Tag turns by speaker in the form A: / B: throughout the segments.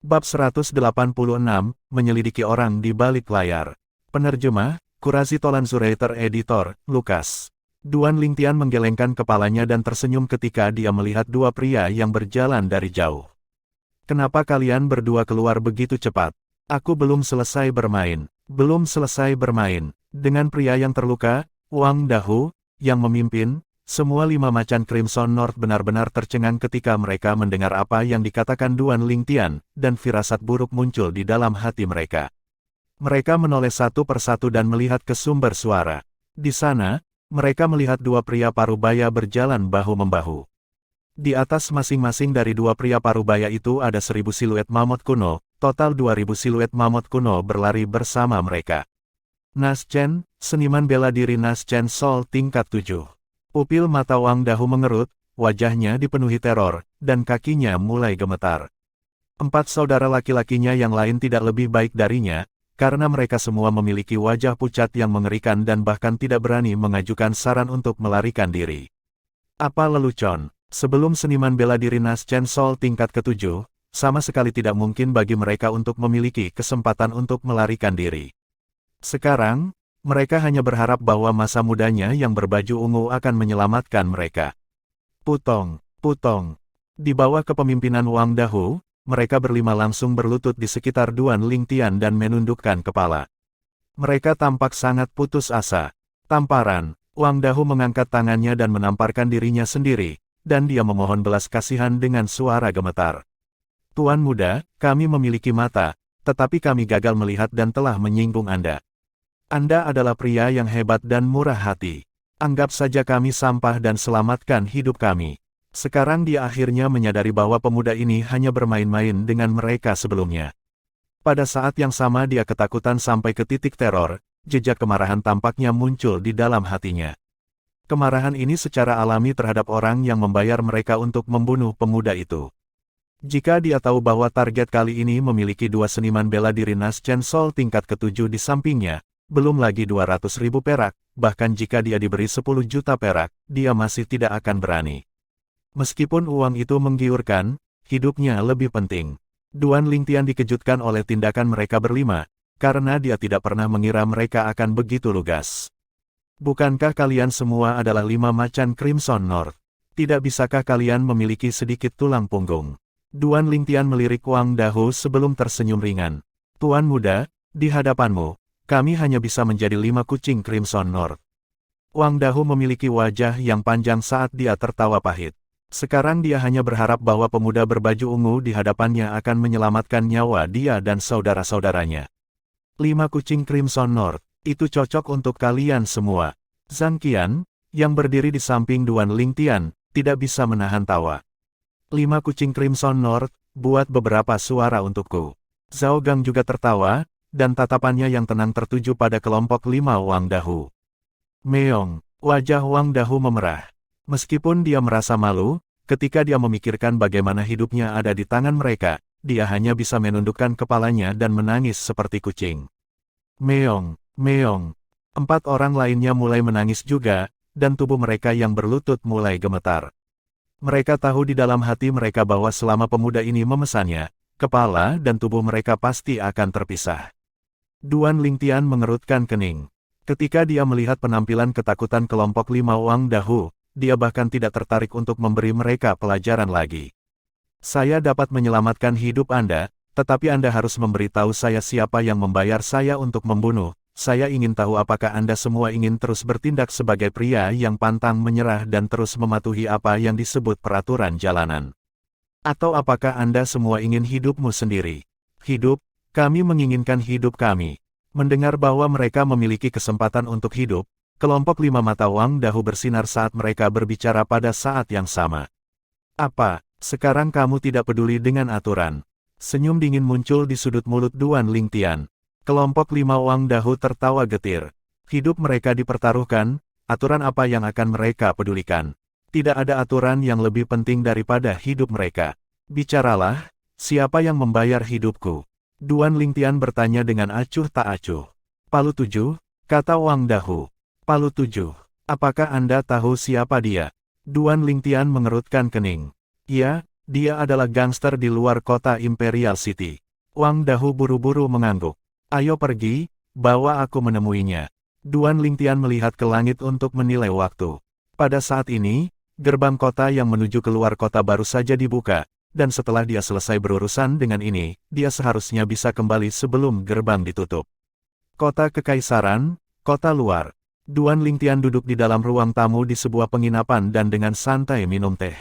A: Bab 186, Menyelidiki Orang di Balik Layar. Penerjemah, Kurasi Tolan Zuraiter Editor, Lukas. Duan Lingtian menggelengkan kepalanya dan tersenyum ketika dia melihat dua pria yang berjalan dari jauh. Kenapa kalian berdua keluar begitu cepat? Aku belum selesai bermain. Belum selesai bermain. Dengan pria yang terluka, Wang Dahu, yang memimpin, semua 5 macan Crimson North benar-benar tercengang ketika mereka mendengar apa yang dikatakan Duan Lingtian, dan firasat buruk muncul di dalam hati mereka. Mereka menoleh satu persatu dan melihat ke sumber suara. Di sana, mereka melihat dua pria parubaya berjalan bahu-membahu. Di atas masing-masing dari dua pria parubaya itu ada 1000 siluet mamut kuno, total 2000 siluet mamut kuno berlari bersama mereka. Nas Chen, seniman bela diri Nas Chen Sol tingkat 7. Pupil mata Wang Dahu mengerut, wajahnya dipenuhi teror, dan kakinya mulai gemetar. 4 saudara laki-lakinya yang lain tidak lebih baik darinya, karena mereka semua memiliki wajah pucat yang mengerikan dan bahkan tidak berani mengajukan saran untuk melarikan diri. Apa lelucon, sebelum seniman bela diri Nas Chen Sol tingkat ke-7, sama sekali tidak mungkin bagi mereka untuk memiliki kesempatan untuk melarikan diri. Sekarang, mereka hanya berharap bahwa masa mudanya yang berbaju ungu akan menyelamatkan mereka. Putong, putong. Di bawah kepemimpinan Wang Dahu, mereka berlima langsung berlutut di sekitar Duan Lingtian dan menundukkan kepala. Mereka tampak sangat putus asa. Tamparan, Wang Dahu mengangkat tangannya dan menamparkan dirinya sendiri, dan dia memohon belas kasihan dengan suara gemetar. Tuan muda, kami memiliki mata, tetapi kami gagal melihat dan telah menyinggung Anda. Anda adalah pria yang hebat dan murah hati. Anggap saja kami sampah dan selamatkan hidup kami. Sekarang dia akhirnya menyadari bahwa pemuda ini hanya bermain-main dengan mereka sebelumnya. Pada saat yang sama dia ketakutan sampai ke titik teror, jejak kemarahan tampaknya muncul di dalam hatinya. Kemarahan ini secara alami terhadap orang yang membayar mereka untuk membunuh pemuda itu. Jika dia tahu bahwa target kali ini memiliki dua seniman bela diri Nas Chen Sol tingkat ke-7 di sampingnya, belum lagi 200.000 perak, bahkan jika dia diberi 10 juta perak, dia masih tidak akan berani. Meskipun uang itu menggiurkan, hidupnya lebih penting. Duan Lingtian dikejutkan oleh tindakan mereka berlima, karena dia tidak pernah mengira mereka akan begitu lugas. Bukankah kalian semua adalah 5 macan Crimson North? Tidak bisakah kalian memiliki sedikit tulang punggung? Duan Lingtian melirik Wang Dahu sebelum tersenyum ringan. Tuan muda, di hadapanmu, kami hanya bisa menjadi 5 kucing Crimson North. Wang Dahu memiliki wajah yang panjang saat dia tertawa pahit. Sekarang dia hanya berharap bahwa pemuda berbaju ungu di hadapannya akan menyelamatkan nyawa dia dan saudara-saudaranya. 5 kucing Crimson North, itu cocok untuk kalian semua. Zhang Qian, yang berdiri di samping Duan Lingtian, tidak bisa menahan tawa. 5 kucing Crimson North, buat beberapa suara untukku. Zhao Gang juga tertawa, dan tatapannya yang tenang tertuju pada kelompok 5 Wang Dahu. Meong, wajah Wang Dahu memerah. Meskipun dia merasa malu, ketika dia memikirkan bagaimana hidupnya ada di tangan mereka, dia hanya bisa menundukkan kepalanya dan menangis seperti kucing. Meong, meong. 4 orang lainnya mulai menangis juga, dan tubuh mereka yang berlutut mulai gemetar. Mereka tahu di dalam hati mereka bahwa selama pemuda ini memesannya, kepala dan tubuh mereka pasti akan terpisah. Duan Lingtian mengerutkan kening. Ketika dia melihat penampilan ketakutan kelompok 5 Wang Dahu, dia bahkan tidak tertarik untuk memberi mereka pelajaran lagi. Saya dapat menyelamatkan hidup Anda, tetapi Anda harus memberitahu saya siapa yang membayar saya untuk membunuh. Saya ingin tahu apakah Anda semua ingin terus bertindak sebagai pria yang pantang menyerah dan terus mematuhi apa yang disebut peraturan jalanan. Atau apakah Anda semua ingin hidupmu sendiri? Hidup? Kami menginginkan hidup kami. Mendengar bahwa mereka memiliki kesempatan untuk hidup, kelompok 5 mata Wang Dahu bersinar saat mereka berbicara pada saat yang sama. Apa, sekarang kamu tidak peduli dengan aturan? Senyum dingin muncul di sudut mulut Duan Lingtian. Kelompok 5 Wang Dahu tertawa getir. Hidup mereka dipertaruhkan, aturan apa yang akan mereka pedulikan? Tidak ada aturan yang lebih penting daripada hidup mereka. Bicaralah, siapa yang membayar hidupku? Duan Lingtian bertanya dengan acuh tak acuh. Palu 7, kata Wang Dahu. Palu 7, apakah Anda tahu siapa dia? Duan Lingtian mengerutkan kening. Ya, Dia adalah gangster di luar kota Imperial City. Wang Dahu buru-buru mengangguk. Ayo pergi, bawa aku menemuinya. Duan Lingtian melihat ke langit untuk menilai waktu. Pada saat ini, gerbang kota yang menuju keluar kota baru saja dibuka, dan setelah dia selesai berurusan dengan ini, dia seharusnya bisa kembali sebelum gerbang ditutup. Kota Kekaisaran, kota luar. Duan Lingtian duduk di dalam ruang tamu di sebuah penginapan dan dengan santai minum teh.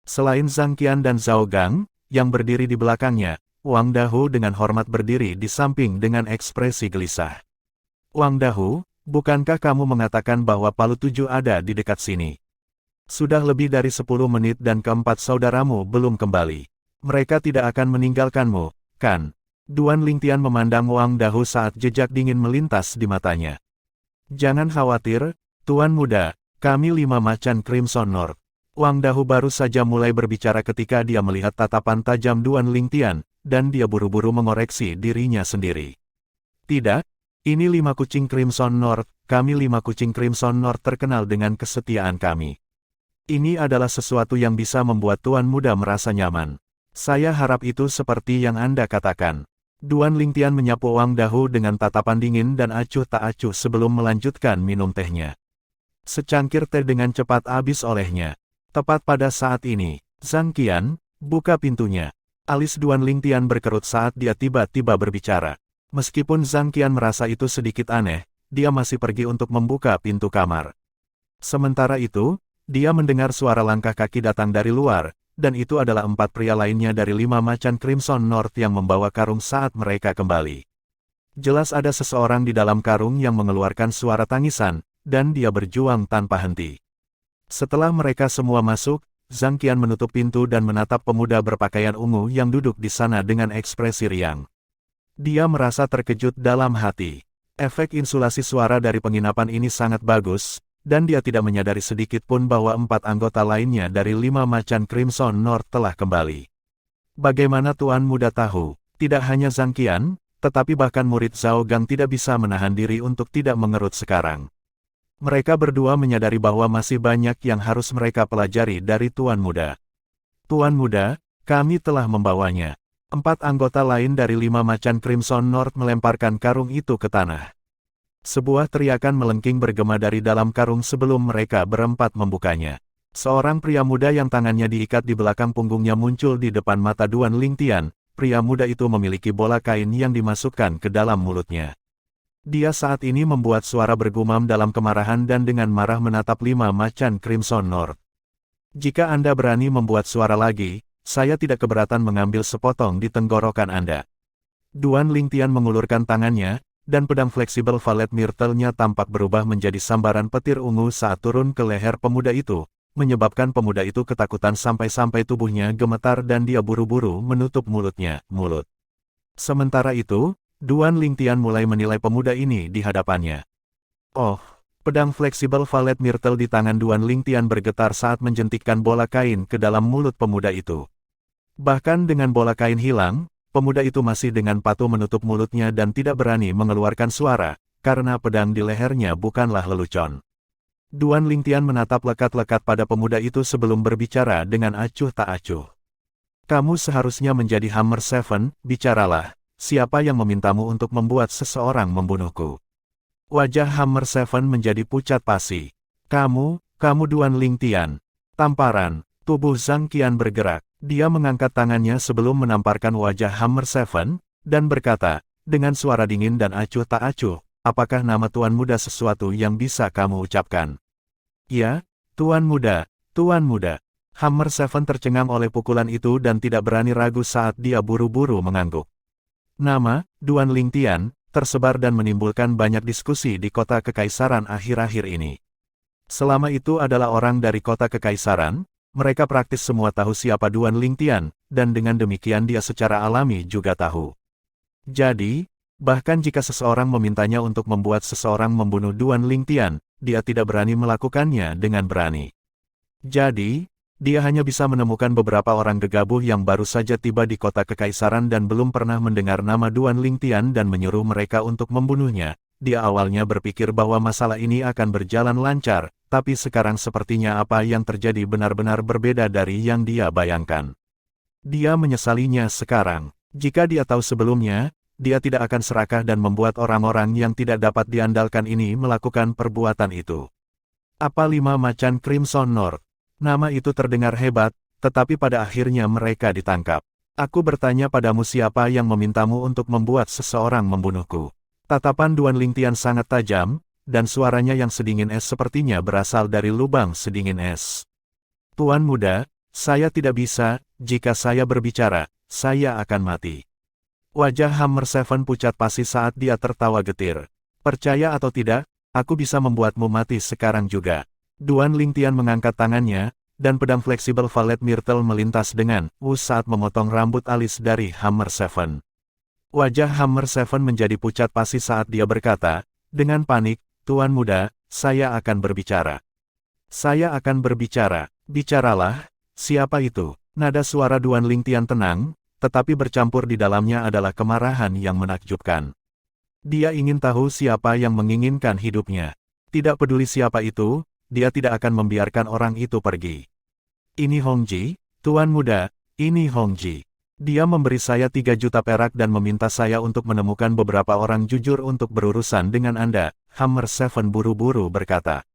A: Selain Zhang Qian dan Zhao Gang, yang berdiri di belakangnya, Wang Dahu dengan hormat berdiri di samping dengan ekspresi gelisah. Wang Dahu, bukankah kamu mengatakan bahwa Palu 7 ada di dekat sini? Sudah lebih dari 10 menit dan keempat saudaramu belum kembali. Mereka tidak akan meninggalkanmu, kan? Duan Lingtian memandang Wang Dahu saat jejak dingin melintas di matanya. Jangan khawatir, Tuan Muda, kami 5 macan Crimson North. Wang Dahu baru saja mulai berbicara ketika dia melihat tatapan tajam Duan Lingtian, dan dia buru-buru mengoreksi dirinya sendiri. Tidak, ini 5 kucing Crimson North, kami 5 kucing Crimson North terkenal dengan kesetiaan kami. Ini adalah sesuatu yang bisa membuat Tuan Muda merasa nyaman. Saya harap itu seperti yang Anda katakan. Duan Lingtian menyapu Wang Dahu dengan tatapan dingin dan acuh tak acuh sebelum melanjutkan minum tehnya. Secangkir teh dengan cepat habis olehnya. Tepat pada saat ini, Zhang Qian, buka pintunya. Alis Duan Lingtian berkerut saat dia tiba-tiba berbicara. Meskipun Zhang Qian merasa itu sedikit aneh, dia masih pergi untuk membuka pintu kamar. Sementara itu, dia mendengar suara langkah kaki datang dari luar, dan itu adalah 4 pria lainnya dari 5 macan Crimson North yang membawa karung saat mereka kembali. Jelas ada seseorang di dalam karung yang mengeluarkan suara tangisan, dan dia berjuang tanpa henti. Setelah mereka semua masuk, Zhang Qian menutup pintu dan menatap pemuda berpakaian ungu yang duduk di sana dengan ekspresi riang. Dia merasa terkejut dalam hati. Efek insulasi suara dari penginapan ini sangat bagus, dan dia tidak menyadari sedikit pun bahwa 4 anggota lainnya dari 5 macan Crimson North telah kembali. Bagaimana Tuan Muda tahu? Tidak hanya Zhang Qian, tetapi bahkan murid Zhao Gang tidak bisa menahan diri untuk tidak mengerut sekarang. Mereka berdua menyadari bahwa masih banyak yang harus mereka pelajari dari Tuan Muda. Tuan Muda, kami telah membawanya. 4 anggota lain dari 5 macan Crimson North melemparkan karung itu ke tanah. Sebuah teriakan melengking bergema dari dalam karung sebelum mereka berempat membukanya. Seorang pria muda yang tangannya diikat di belakang punggungnya muncul di depan mata Duan Lingtian. Pria muda itu memiliki bola kain yang dimasukkan ke dalam mulutnya. Dia saat ini membuat suara bergumam dalam kemarahan dan dengan marah menatap 5 macan Crimson North. Jika Anda berani membuat suara lagi, saya tidak keberatan mengambil sepotong di tenggorokan Anda. Duan Lingtian mengulurkan tangannya, dan pedang fleksibel Valet Myrtle-nya tampak berubah menjadi sambaran petir ungu saat turun ke leher pemuda itu, menyebabkan pemuda itu ketakutan sampai-sampai tubuhnya gemetar dan dia buru-buru menutup mulutnya. Sementara itu, Duan Lingtian mulai menilai pemuda ini di hadapannya. Oh, pedang fleksibel Valet Myrtle di tangan Duan Lingtian bergetar saat menjentikkan bola kain ke dalam mulut pemuda itu. Bahkan dengan bola kain hilang, pemuda itu masih dengan patuh menutup mulutnya dan tidak berani mengeluarkan suara, karena pedang di lehernya bukanlah lelucon. Duan Lingtian menatap lekat-lekat pada pemuda itu sebelum berbicara dengan acuh tak acuh. Kamu seharusnya menjadi Hammer Seven, bicaralah. Siapa yang memintamu untuk membuat seseorang membunuhku? Wajah Hammer Seven menjadi pucat pasi. Kamu Duan Lingtian. Tamparan, tubuh Zhang Qian bergerak. Dia mengangkat tangannya sebelum menamparkan wajah Hammer Seven, dan berkata, dengan suara dingin dan acuh tak acuh, apakah nama Tuan Muda sesuatu yang bisa kamu ucapkan? Ya, Tuan Muda, Tuan Muda. Hammer Seven tercengang oleh pukulan itu dan tidak berani ragu saat dia buru-buru mengangguk. Nama, Duan Lingtian, tersebar dan menimbulkan banyak diskusi di kota Kekaisaran akhir-akhir ini. Selama itu adalah orang dari kota Kekaisaran, mereka praktis semua tahu siapa Duan Lingtian, dan dengan demikian dia secara alami juga tahu. Jadi, bahkan jika seseorang memintanya untuk membuat seseorang membunuh Duan Lingtian, dia tidak berani melakukannya dengan berani. Jadi, dia hanya bisa menemukan beberapa orang gegabah yang baru saja tiba di kota Kekaisaran dan belum pernah mendengar nama Duan Lingtian dan menyuruh mereka untuk membunuhnya. Dia awalnya berpikir bahwa masalah ini akan berjalan lancar, tapi sekarang sepertinya apa yang terjadi benar-benar berbeda dari yang dia bayangkan. Dia menyesalinya sekarang. Jika dia tahu sebelumnya, dia tidak akan serakah dan membuat orang-orang yang tidak dapat diandalkan ini melakukan perbuatan itu. Apa 5 macan Crimson North? Nama itu terdengar hebat, tetapi pada akhirnya mereka ditangkap. Aku bertanya padamu siapa yang memintamu untuk membuat seseorang membunuhku. Tatapan Duan Lingtian sangat tajam, dan suaranya yang sedingin es sepertinya berasal dari lubang sedingin es. Tuan muda, saya tidak bisa, jika saya berbicara, saya akan mati. Wajah Hammer Seven pucat pasi saat dia tertawa getir. Percaya atau tidak, aku bisa membuatmu mati sekarang juga. Duan Lingtian mengangkat tangannya, dan pedang fleksibel Valet Myrtle melintas dengan wus saat memotong rambut alis dari Hammer Seven. Wajah Hammer Seven menjadi pucat pasi saat dia berkata, dengan panik, Tuan muda, saya akan berbicara. Saya akan berbicara. Bicaralah, siapa itu? Nada suara Duan Lingtian tenang, tetapi bercampur di dalamnya adalah kemarahan yang menakjubkan. Dia ingin tahu siapa yang menginginkan hidupnya. Tidak peduli siapa itu, dia tidak akan membiarkan orang itu pergi. Ini Hongji, Tuan muda, ini Hongji. Dia memberi saya 3 juta perak dan meminta saya untuk menemukan beberapa orang jujur untuk berurusan dengan Anda, Hammer Seven buru-buru berkata.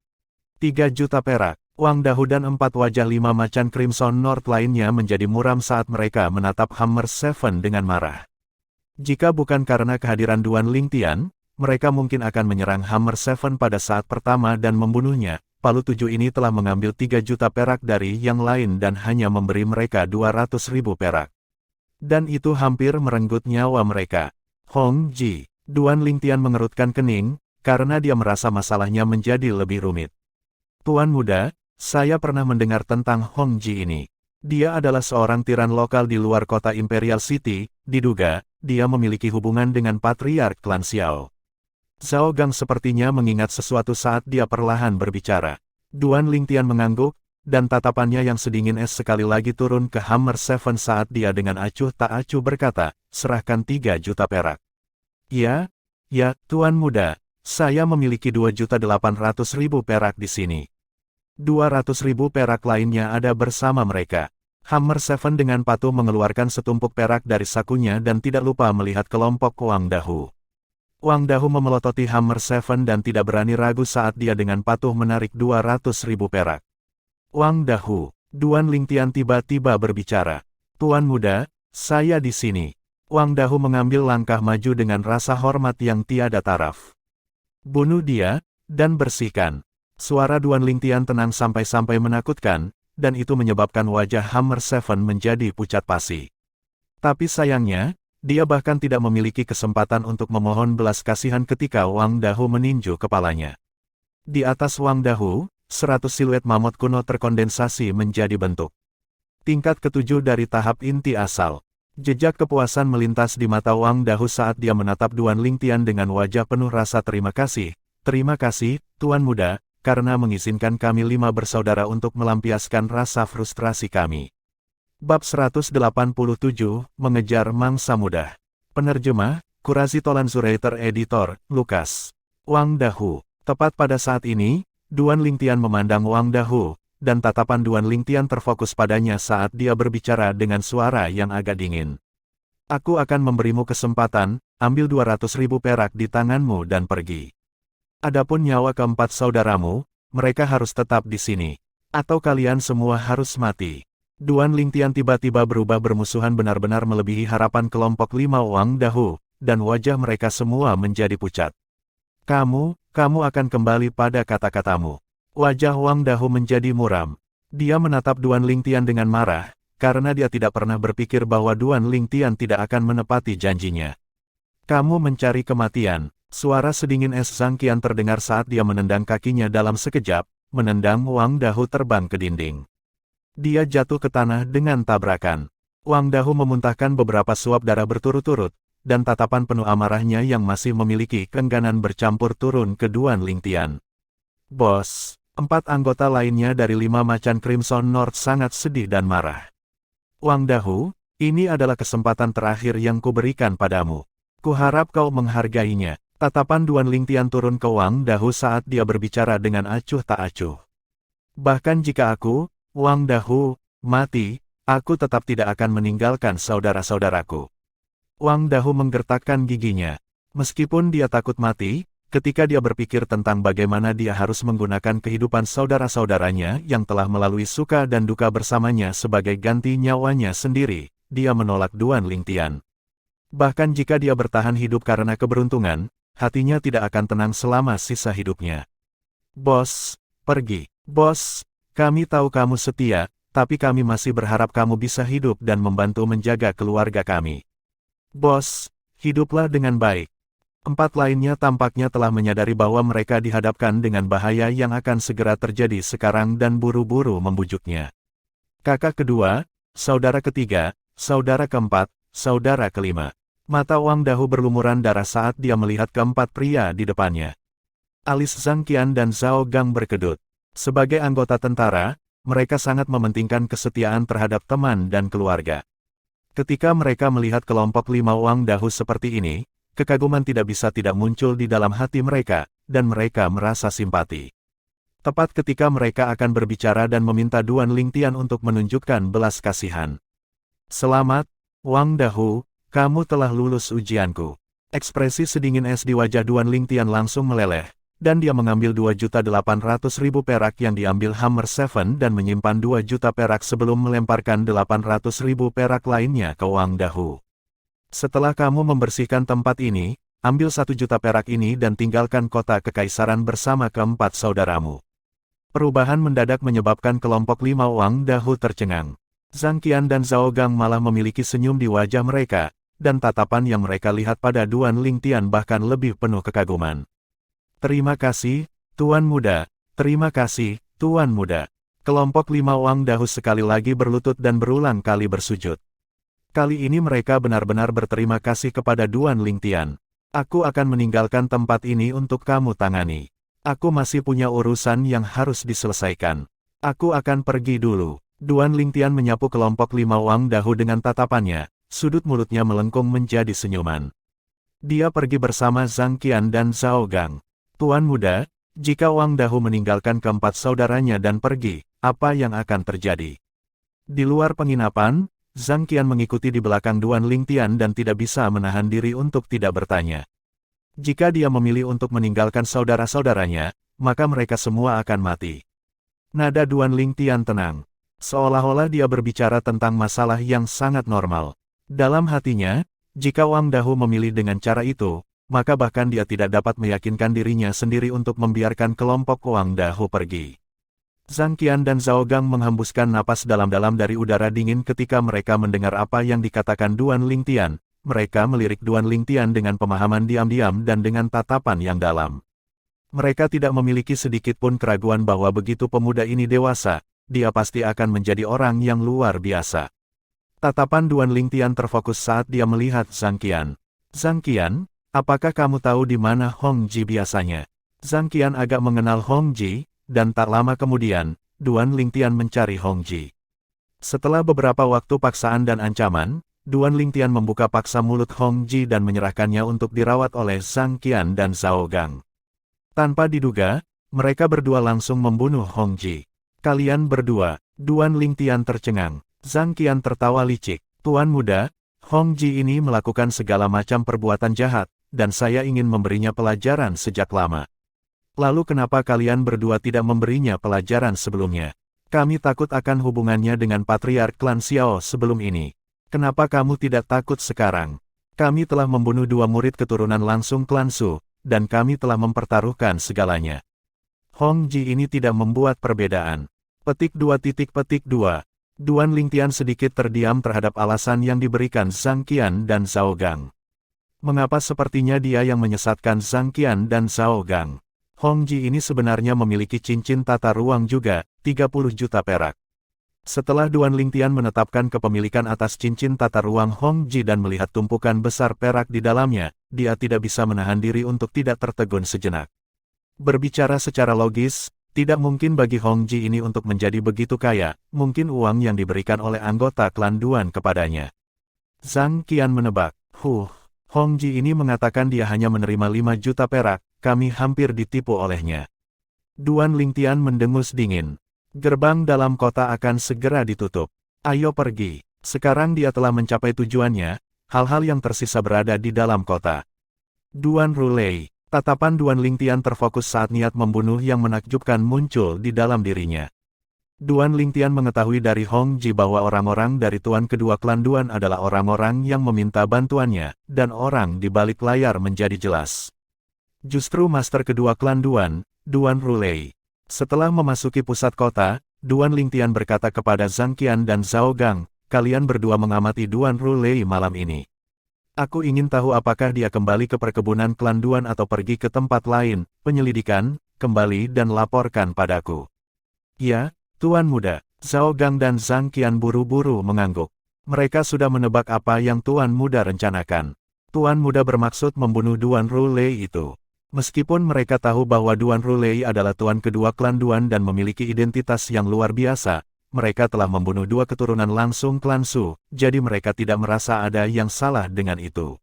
A: 3 juta perak. Wang Dahu dan 4 wajah 5 macan Crimson North lainnya menjadi muram saat mereka menatap Hammer Seven dengan marah. Jika bukan karena kehadiran Duan Lingtian, mereka mungkin akan menyerang Hammer Seven pada saat pertama dan membunuhnya. Palu 7 ini telah mengambil 3 juta perak dari yang lain dan hanya memberi mereka 200.000 perak. Dan itu hampir merenggut nyawa mereka. Hong Ji, Duan Lingtian mengerutkan kening, karena dia merasa masalahnya menjadi lebih rumit. Tuan muda, saya pernah mendengar tentang Hong Ji ini. Dia adalah seorang tiran lokal di luar kota Imperial City, diduga, dia memiliki hubungan dengan Patriark Klan Xiao. Zhao Gang sepertinya mengingat sesuatu saat dia perlahan berbicara. Duan Lingtian mengangguk, dan tatapannya yang sedingin es sekali lagi turun ke Hammer Seven saat dia dengan acuh tak acuh berkata, serahkan 3 juta perak. Ya, Tuan muda, saya memiliki 2.800.000 perak di sini. 200.000 perak lainnya ada bersama mereka. Hammer Seven dengan patuh mengeluarkan setumpuk perak dari sakunya dan tidak lupa melihat kelompok Wang Dahu. Wang Dahu memelototi Hammer Seven dan tidak berani ragu saat dia dengan patuh menarik 200.000 perak. Wang Dahu, Duan Lingtian tiba-tiba berbicara. Tuan muda, saya di sini. Wang Dahu mengambil langkah maju dengan rasa hormat yang tiada taraf. Bunuh dia, dan bersihkan. Suara Duan Lingtian tenang sampai-sampai menakutkan, dan itu menyebabkan wajah Hammer Seven menjadi pucat pasi. Tapi sayangnya, dia bahkan tidak memiliki kesempatan untuk memohon belas kasihan ketika Wang Dahu meninju kepalanya. Di atas Wang Dahu, 100 siluet mamut kuno terkondensasi menjadi bentuk. Tingkat ketujuh dari tahap inti asal. Jejak kepuasan melintas di mata Wang Dahu saat dia menatap Duan Lingtian dengan wajah penuh rasa terima kasih. Terima kasih, Tuan muda, karena mengizinkan kami 5 bersaudara untuk melampiaskan rasa frustrasi kami. Bab 187, Mengejar Mangsa Mudah. Penerjemah, Kurasi Tolan Zurater Editor, Lukas. Wang Dahu. Tepat pada saat ini, Duan Lingtian memandang Wang Dahu, dan tatapan Duan Lingtian terfokus padanya saat dia berbicara dengan suara yang agak dingin. Aku akan memberimu kesempatan, ambil 200.000 perak di tanganmu dan pergi. Adapun nyawa keempat saudaramu, mereka harus tetap di sini. Atau kalian semua harus mati. Duan Lingtian tiba-tiba berubah bermusuhan benar-benar melebihi harapan kelompok 5 Wang Dahu, dan wajah mereka semua menjadi pucat. Kamu akan kembali pada kata-katamu. Wajah Wang Dahu menjadi muram. Dia menatap Duan Lingtian dengan marah, karena dia tidak pernah berpikir bahwa Duan Lingtian tidak akan menepati janjinya. Kamu mencari kematian. Suara sedingin es Zhang Qian terdengar saat dia menendang kakinya dalam sekejap, menendang Wang Dahu terbang ke dinding. Dia jatuh ke tanah dengan tabrakan. Wang Dahu memuntahkan beberapa suap darah berturut-turut, dan tatapan penuh amarahnya yang masih memiliki keengganan bercampur turun ke Duan Lingtian. Bos, 4 anggota lainnya dari 5 macan Crimson North sangat sedih dan marah. Wang Dahu, ini adalah kesempatan terakhir yang kuberikan padamu. Kuharap kau menghargainya. Tatapan Duan Lingtian turun ke Wang Dahu saat dia berbicara dengan acuh tak acuh. Bahkan jika aku, Wang Dahu, mati, Aku tetap tidak akan meninggalkan saudara-saudaraku. Wang Dahu menggertakkan giginya. Meskipun dia takut mati, ketika dia berpikir tentang bagaimana dia harus menggunakan kehidupan saudara-saudaranya yang telah melalui suka dan duka bersamanya sebagai ganti nyawanya sendiri, dia menolak Duan Lingtian. Bahkan jika dia bertahan hidup karena keberuntungan, hatinya tidak akan tenang selama sisa hidupnya. Bos, pergi. Bos, kami tahu kamu setia, tapi kami masih berharap kamu bisa hidup dan membantu menjaga keluarga kami. Bos, hiduplah dengan baik. 4 lainnya tampaknya telah menyadari bahwa mereka dihadapkan dengan bahaya yang akan segera terjadi sekarang dan buru-buru membujuknya. Kakak kedua, saudara ketiga, saudara keempat, saudara kelima. Mata Wang Dahu berlumuran darah saat dia melihat keempat pria di depannya. Alis Zhang Qian dan Zhao Gang berkedut. Sebagai anggota tentara, mereka sangat mementingkan kesetiaan terhadap teman dan keluarga. Ketika mereka melihat kelompok 5 Wang Dahu seperti ini, kekaguman tidak bisa tidak muncul di dalam hati mereka, dan mereka merasa simpati. Tepat ketika mereka akan berbicara dan meminta Duan Lingtian untuk menunjukkan belas kasihan. Selamat, Wang Dahu, kamu telah lulus ujianku. Ekspresi sedingin es di wajah Duan Lingtian langsung meleleh, dan dia mengambil 2.800.000 perak yang diambil Hammer Seven dan menyimpan 2 juta perak sebelum melemparkan 800.000 perak lainnya ke Wang Dahu. Setelah kamu membersihkan tempat ini, ambil 1 juta perak ini dan tinggalkan kota kekaisaran bersama keempat saudaramu. Perubahan mendadak menyebabkan kelompok 5 Wang Dahu tercengang. Zhang Qian dan Zhao Gang malah memiliki senyum di wajah mereka, dan tatapan yang mereka lihat pada Duan Lingtian bahkan lebih penuh kekaguman. Terima kasih, Tuan Muda. Terima kasih, Tuan Muda. Kelompok 5 Wang Dahu sekali lagi berlutut dan berulang kali bersujud. Kali ini mereka benar-benar berterima kasih kepada Duan Lingtian. Aku akan meninggalkan tempat ini untuk kamu tangani. Aku masih punya urusan yang harus diselesaikan. Aku akan pergi dulu. Duan Lingtian menyapu kelompok 5 Wang Dahu dengan tatapannya, sudut mulutnya melengkung menjadi senyuman. Dia pergi bersama Zhang Qian dan Zhao Gang. Tuan Muda, jika Wang Dahu meninggalkan keempat saudaranya dan pergi, apa yang akan terjadi? Di luar penginapan, Zhang Qian mengikuti di belakang Duan Lingtian dan tidak bisa menahan diri untuk tidak bertanya. Jika dia memilih untuk meninggalkan saudara-saudaranya, maka mereka semua akan mati. Nada Duan Lingtian tenang. Seolah-olah dia berbicara tentang masalah yang sangat normal. Dalam hatinya, jika Wang Dahu memilih dengan cara itu, maka bahkan dia tidak dapat meyakinkan dirinya sendiri untuk membiarkan kelompok Wang Dahu pergi. Zhang Qian dan Zhao Gang menghembuskan napas dalam-dalam dari udara dingin ketika mereka mendengar apa yang dikatakan Duan Lingtian. Mereka melirik Duan Lingtian dengan pemahaman diam-diam dan dengan tatapan yang dalam. Mereka tidak memiliki sedikit pun keraguan bahwa begitu pemuda ini dewasa, dia pasti akan menjadi orang yang luar biasa. Tatapan Duan Lingtian terfokus saat dia melihat Zhang Qian. Zhang Qian, apakah kamu tahu di mana Hong Ji biasanya? Zhang Qian agak mengenal Hong Ji, dan tak lama kemudian, Duan Lingtian mencari Hong Ji. Setelah beberapa waktu paksaan dan ancaman, Duan Lingtian membuka paksa mulut Hong Ji dan menyerahkannya untuk dirawat oleh Zhang Qian dan Zhao Gang. Tanpa diduga, mereka berdua langsung membunuh Hong Ji. Kalian berdua, Duan Lingtian tercengang. Zhang Qian tertawa licik. Tuan Muda, Hong Ji ini melakukan segala macam perbuatan jahat, dan saya ingin memberinya pelajaran sejak lama. Lalu kenapa kalian berdua tidak memberinya pelajaran sebelumnya? Kami takut akan hubungannya dengan Patriark Klan Xiao sebelum ini. Kenapa kamu tidak takut sekarang? Kami telah membunuh 2 murid keturunan langsung Klan Su, dan kami telah mempertaruhkan segalanya. Hong Ji ini tidak membuat perbedaan. Petik 2. Duan Lingtian sedikit terdiam terhadap alasan yang diberikan Zhang Qian dan Zhao Gang. Mengapa sepertinya dia yang menyesatkan Zhang Qian dan Zhao Gang? Hong Ji ini sebenarnya memiliki cincin tata ruang juga, 30 juta perak. Setelah Duan Lingtian menetapkan kepemilikan atas cincin tata ruang Hong Ji dan melihat tumpukan besar perak di dalamnya, dia tidak bisa menahan diri untuk tidak tertegun sejenak. Berbicara secara logis, tidak mungkin bagi Hong Ji ini untuk menjadi begitu kaya, mungkin uang yang diberikan oleh anggota klan Duan kepadanya. Zhang Qian menebak, Hong Ji ini mengatakan dia hanya menerima 5 juta perak, kami hampir ditipu olehnya. Duan Lingtian mendengus dingin. Gerbang dalam kota akan segera ditutup. Ayo pergi. Sekarang dia telah mencapai tujuannya, hal-hal yang tersisa berada di dalam kota. Duan Rulei. Tatapan Duan Lingtian terfokus saat niat membunuh yang menakjubkan muncul di dalam dirinya. Duan Lingtian mengetahui dari Hong Ji bahwa orang-orang dari tuan kedua klan Duan adalah orang-orang yang meminta bantuannya, dan orang di balik layar menjadi jelas. Justru master kedua klan Duan, Duan Rulei. Setelah memasuki pusat kota, Duan Lingtian berkata kepada Zhang Qian dan Zhao Gang, kalian berdua mengamati Duan Rulei malam ini. Aku ingin tahu apakah dia kembali ke perkebunan klan Duan atau pergi ke tempat lain, penyelidikan, kembali dan laporkan padaku. Ya, Tuan Muda. Zhao Gang dan Zhang Qian buru-buru mengangguk. Mereka sudah menebak apa yang Tuan Muda rencanakan. Tuan Muda bermaksud membunuh Duan Rulei itu. Meskipun mereka tahu bahwa Duan Rulei adalah tuan kedua klan Duan dan memiliki identitas yang luar biasa, mereka telah membunuh dua keturunan langsung klan Su, jadi mereka tidak merasa ada yang salah dengan itu.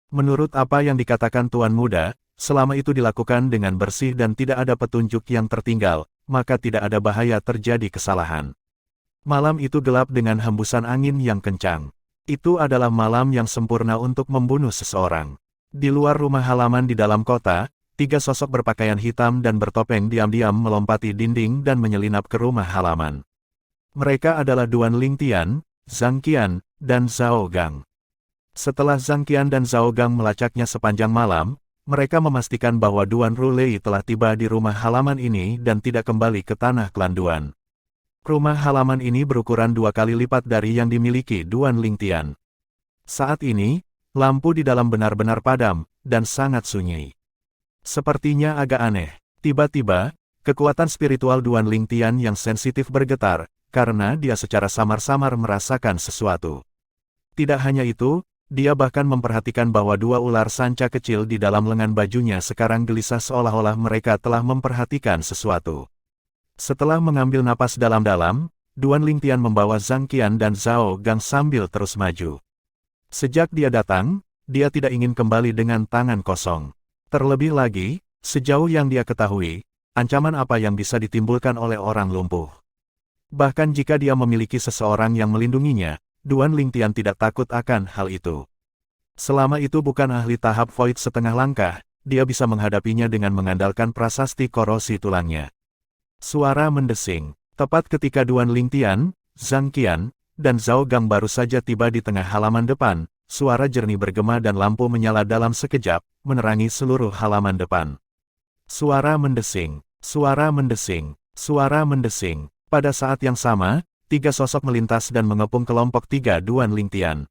A: Menurut apa yang dikatakan Tuan Muda, selama itu dilakukan dengan bersih dan tidak ada petunjuk yang tertinggal, maka tidak ada bahaya terjadi kesalahan. Malam itu gelap dengan hembusan angin yang kencang. Itu adalah malam yang sempurna untuk membunuh seseorang. Di luar rumah halaman di dalam kota, tiga sosok berpakaian hitam dan bertopeng diam-diam melompati dinding dan menyelinap ke rumah halaman. Mereka adalah Duan Lingtian, Zhang Qian, dan Zhao Gang. Setelah Zhang Qian dan Zhao Gang melacaknya sepanjang malam, mereka memastikan bahwa Duan Rulei telah tiba di rumah halaman ini dan tidak kembali ke tanah klan Duan. Rumah halaman ini berukuran 2 kali lipat dari yang dimiliki Duan Lingtian. Saat ini, lampu di dalam benar-benar padam, dan sangat sunyi. Sepertinya agak aneh. Tiba-tiba, kekuatan spiritual Duan Lingtian yang sensitif bergetar, karena dia secara samar-samar merasakan sesuatu. Tidak hanya itu, dia bahkan memperhatikan bahwa dua ular sanca kecil di dalam lengan bajunya sekarang gelisah seolah-olah mereka telah memperhatikan sesuatu. Setelah mengambil napas dalam-dalam, Duan Lingtian membawa Zhang Qian dan Zhao Gang sambil terus maju. Sejak dia datang, dia tidak ingin kembali dengan tangan kosong. Terlebih lagi, sejauh yang dia ketahui, ancaman apa yang bisa ditimbulkan oleh orang lumpuh. Bahkan jika dia memiliki seseorang yang melindunginya, Duan Lingtian tidak takut akan hal itu. Selama itu bukan ahli tahap void setengah langkah, dia bisa menghadapinya dengan mengandalkan prasasti korosi tulangnya. Suara mendesing. Tepat ketika Duan Lingtian, Zhang Qian, dan Zhao Gang baru saja tiba di tengah halaman depan, suara jernih bergema dan lampu menyala dalam sekejap, menerangi seluruh halaman depan. Suara mendesing, suara mendesing, suara mendesing. Pada saat yang sama, tiga sosok melintas dan mengepung kelompok tiga Duan Lingtian.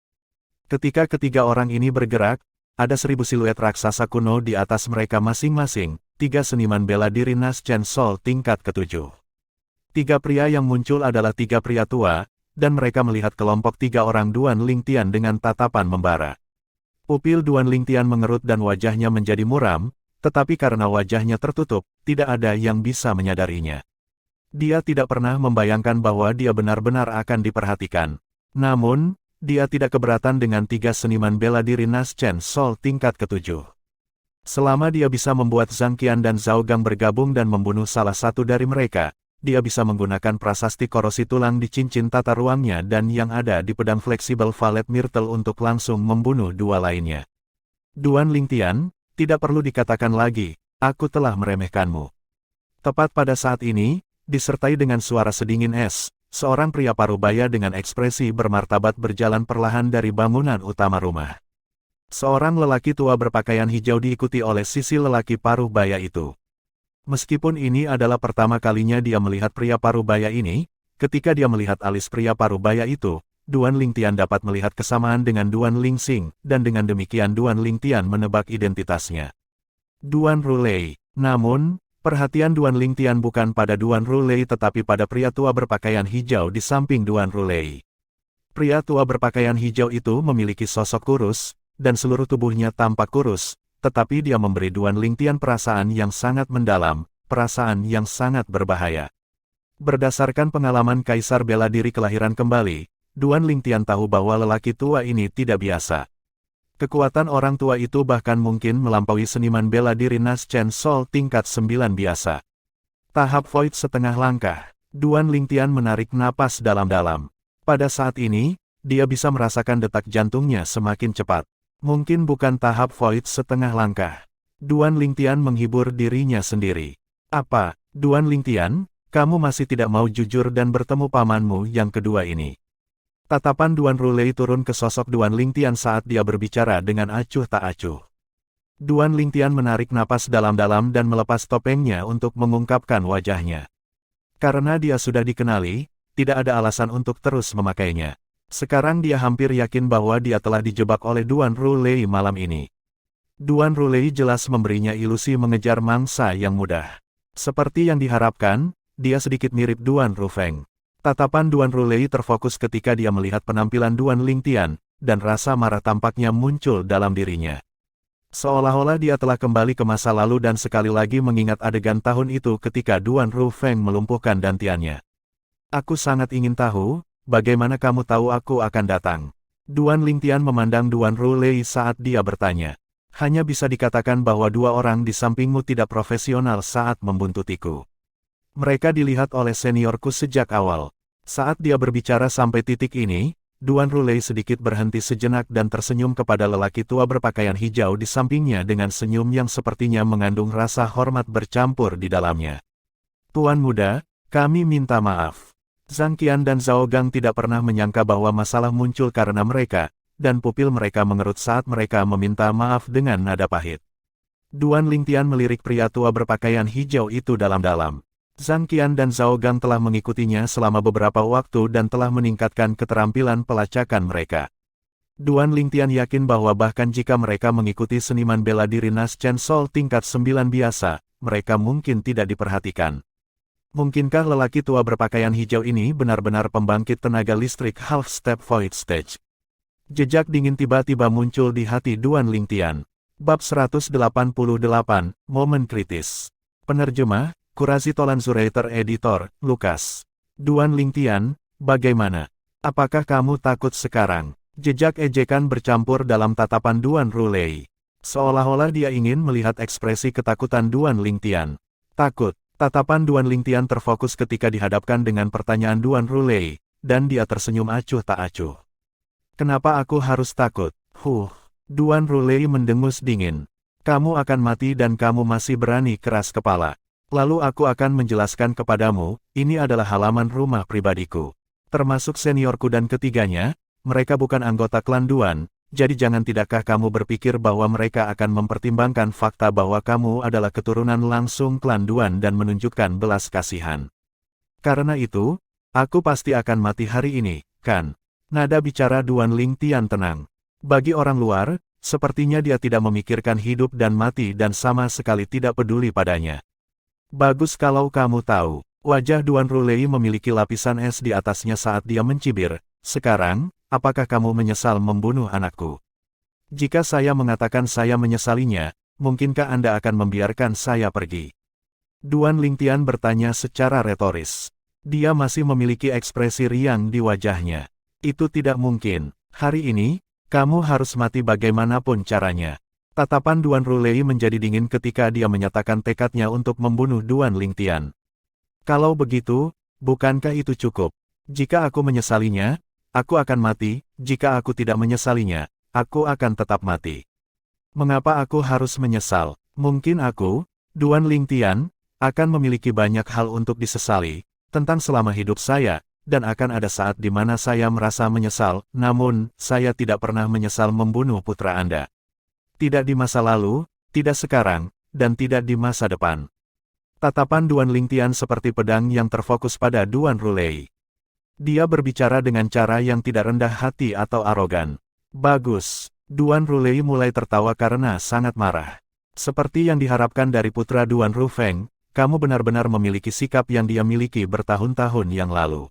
A: Ketika ketiga orang ini bergerak, ada 1000 siluet raksasa kuno di atas mereka masing-masing, tiga seniman bela diri Nas Chen Sol tingkat ke-7. Tiga pria yang muncul adalah tiga pria tua, dan mereka melihat kelompok tiga orang Duan Lingtian dengan tatapan membara. Pupil Duan Lingtian mengerut dan wajahnya menjadi muram, tetapi karena wajahnya tertutup, tidak ada yang bisa menyadarinya. Dia tidak pernah membayangkan bahwa dia benar-benar akan diperhatikan. Namun, dia tidak keberatan dengan tiga seniman bela diri Nas Chen Sol tingkat ke-7. Selama dia bisa membuat Zhang Qian dan Zhao Gang bergabung dan membunuh salah satu dari mereka, dia bisa menggunakan prasasti korosi tulang di cincin tata ruangnya dan yang ada di pedang fleksibel Valet Myrtle untuk langsung membunuh dua lainnya. Duan Lingtian, tidak perlu dikatakan lagi, aku telah meremehkanmu. Tepat pada saat ini, disertai dengan suara sedingin es, seorang pria parubaya dengan ekspresi bermartabat berjalan perlahan dari bangunan utama rumah. Seorang lelaki tua berpakaian hijau diikuti oleh sisi lelaki parubaya itu. Meskipun ini adalah pertama kalinya dia melihat pria parubaya ini, ketika dia melihat alis pria parubaya itu, Duan Lingtian dapat melihat kesamaan dengan Duan Lingxing, dan dengan demikian Duan Lingtian menebak identitasnya. Duan Rulei. Namun, perhatian Duan Lingtian bukan pada Duan Rulei tetapi pada pria tua berpakaian hijau di samping Duan Rulei. Pria tua berpakaian hijau itu memiliki sosok kurus, dan seluruh tubuhnya tampak kurus, tetapi dia memberi Duan Lingtian perasaan yang sangat mendalam, perasaan yang sangat berbahaya. Berdasarkan pengalaman Kaisar Bela Diri Kelahiran Kembali, Duan Lingtian tahu bahwa lelaki tua ini tidak biasa. Kekuatan orang tua itu bahkan mungkin melampaui seniman bela diri Nas Chen Sol tingkat 9 biasa. Tahap void setengah langkah. Duan Lingtian menarik napas dalam-dalam. Pada saat ini, dia bisa merasakan detak jantungnya semakin cepat. Mungkin bukan tahap void setengah langkah. Duan Lingtian menghibur dirinya sendiri. Apa, Duan Lingtian, kamu masih tidak mau jujur dan bertemu pamanmu yang kedua ini? Tatapan Duan Rulei turun ke sosok Duan Lingtian saat dia berbicara dengan acuh tak acuh. Duan Lingtian menarik napas dalam-dalam dan melepas topengnya untuk mengungkapkan wajahnya. Karena dia sudah dikenali, tidak ada alasan untuk terus memakainya. Sekarang dia hampir yakin bahwa dia telah dijebak oleh Duan Rulei malam ini. Duan Rulei jelas memberinya ilusi mengejar mangsa yang mudah. Seperti yang diharapkan, dia sedikit mirip Duan Rufeng. Tatapan Duan Rulei terfokus ketika dia melihat penampilan Duan Lingtian, dan rasa marah tampaknya muncul dalam dirinya. Seolah-olah dia telah kembali ke masa lalu dan sekali lagi mengingat adegan tahun itu ketika Duan Rufeng melumpuhkan dantiannya. Aku sangat ingin tahu, bagaimana kamu tahu aku akan datang? Duan Lingtian memandang Duan Rulei saat dia bertanya. Hanya bisa dikatakan bahwa dua orang di sampingmu tidak profesional saat membuntutiku. Mereka dilihat oleh seniorku sejak awal. Saat dia berbicara sampai titik ini, Duan Rulei sedikit berhenti sejenak dan tersenyum kepada lelaki tua berpakaian hijau di sampingnya dengan senyum yang sepertinya mengandung rasa hormat bercampur di dalamnya. Tuan muda, kami minta maaf. Zhang Qian dan Zhao Gang tidak pernah menyangka bahwa masalah muncul karena mereka, dan pupil mereka mengerut saat mereka meminta maaf dengan nada pahit. Duan Lingtian melirik pria tua berpakaian hijau itu dalam-dalam. Zhang Qian dan Zhao Gang telah mengikutinya selama beberapa waktu dan telah meningkatkan keterampilan pelacakan mereka. Duan Lingtian yakin bahwa bahkan jika mereka mengikuti seniman bela diri Nas Chen Sol tingkat 9 biasa, mereka mungkin tidak diperhatikan. Mungkinkah lelaki tua berpakaian hijau ini benar-benar pembangkit tenaga listrik half-step void stage? Jejak dingin tiba-tiba muncul di hati Duan Lingtian. Bab 188, Momen Kritis. Penerjemah, Kurasi Tolanzurator Editor, Lukas. Duan Lingtian, bagaimana? Apakah kamu takut sekarang? Jejak ejekan bercampur dalam tatapan Duan Rulei. Seolah-olah dia ingin melihat ekspresi ketakutan Duan Lingtian. Takut. Tatapan Duan Lingtian terfokus ketika dihadapkan dengan pertanyaan Duan Rulei, dan dia tersenyum acuh tak acuh. Kenapa aku harus takut? Duan Rulei mendengus dingin. Kamu akan mati dan kamu masih berani keras kepala. Lalu aku akan menjelaskan kepadamu, ini adalah halaman rumah pribadiku. Termasuk seniorku dan ketiganya, mereka bukan anggota klan Duan, jadi jangan tidakkah kamu berpikir bahwa mereka akan mempertimbangkan fakta bahwa kamu adalah keturunan langsung klan Duan dan menunjukkan belas kasihan. Karena itu, aku pasti akan mati hari ini, kan? Nada bicara Duan Lingtian tenang. Bagi orang luar, sepertinya dia tidak memikirkan hidup dan mati dan sama sekali tidak peduli padanya. Bagus kalau kamu tahu, wajah Duan Rulei memiliki lapisan es di atasnya saat dia mencibir. Sekarang, apakah kamu menyesal membunuh anakku? Jika saya mengatakan saya menyesalinya, mungkinkah Anda akan membiarkan saya pergi? Duan Lingtian bertanya secara retoris. Dia masih memiliki ekspresi riang di wajahnya. Itu tidak mungkin. Hari ini, kamu harus mati bagaimanapun caranya. Tatapan Duan Rulei menjadi dingin ketika dia menyatakan tekadnya untuk membunuh Duan Lingtian. Kalau begitu, bukankah itu cukup? Jika aku menyesalinya, aku akan mati. Jika aku tidak menyesalinya, aku akan tetap mati. Mengapa aku harus menyesal? Mungkin aku, Duan Lingtian, akan memiliki banyak hal untuk disesali, tentang selama hidup saya, dan akan ada saat di mana saya merasa menyesal, namun, saya tidak pernah menyesal membunuh putra Anda. Tidak di masa lalu, tidak sekarang, dan tidak di masa depan. Tatapan Duan Lingtian seperti pedang yang terfokus pada Duan Rulei. Dia berbicara dengan cara yang tidak rendah hati atau arogan. Bagus. Duan Rulei mulai tertawa karena sangat marah. Seperti yang diharapkan dari putra Duan Rufeng, kamu benar-benar memiliki sikap yang dia miliki bertahun-tahun yang lalu.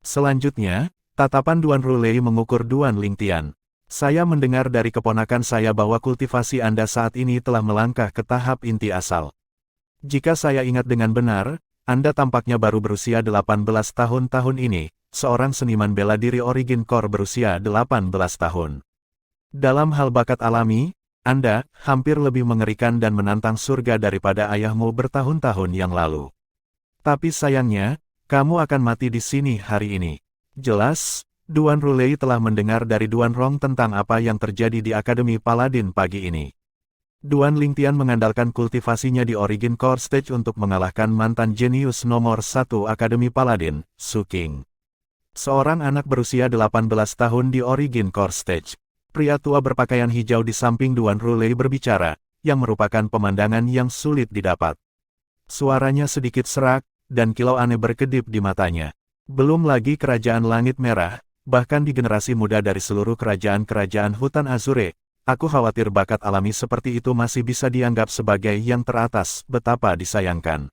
A: Selanjutnya, tatapan Duan Rulei mengukur Duan Lingtian. Saya mendengar dari keponakan saya bahwa kultivasi Anda saat ini telah melangkah ke tahap inti asal. Jika saya ingat dengan benar, Anda tampaknya baru berusia 18 tahun ini, seorang seniman bela diri Origin Core berusia 18 tahun. Dalam hal bakat alami, Anda hampir lebih mengerikan dan menantang surga daripada ayahmu bertahun-tahun yang lalu. Tapi sayangnya, kamu akan mati di sini hari ini. Jelas, Duan Rulei telah mendengar dari Duan Rong tentang apa yang terjadi di Akademi Paladin pagi ini. Duan Lingtian mengandalkan kultivasinya di Origin Core Stage untuk mengalahkan mantan jenius nomor 1 Akademi Paladin, Su King. Seorang anak berusia 18 tahun di Origin Core Stage. Pria tua berpakaian hijau di samping Duan Rulei berbicara, yang merupakan pemandangan yang sulit didapat. Suaranya sedikit serak, dan kilau aneh berkedip di matanya. Belum lagi Kerajaan Langit Merah, bahkan di generasi muda dari seluruh kerajaan-kerajaan hutan Azure, aku khawatir bakat alami seperti itu masih bisa dianggap sebagai yang teratas, betapa disayangkan.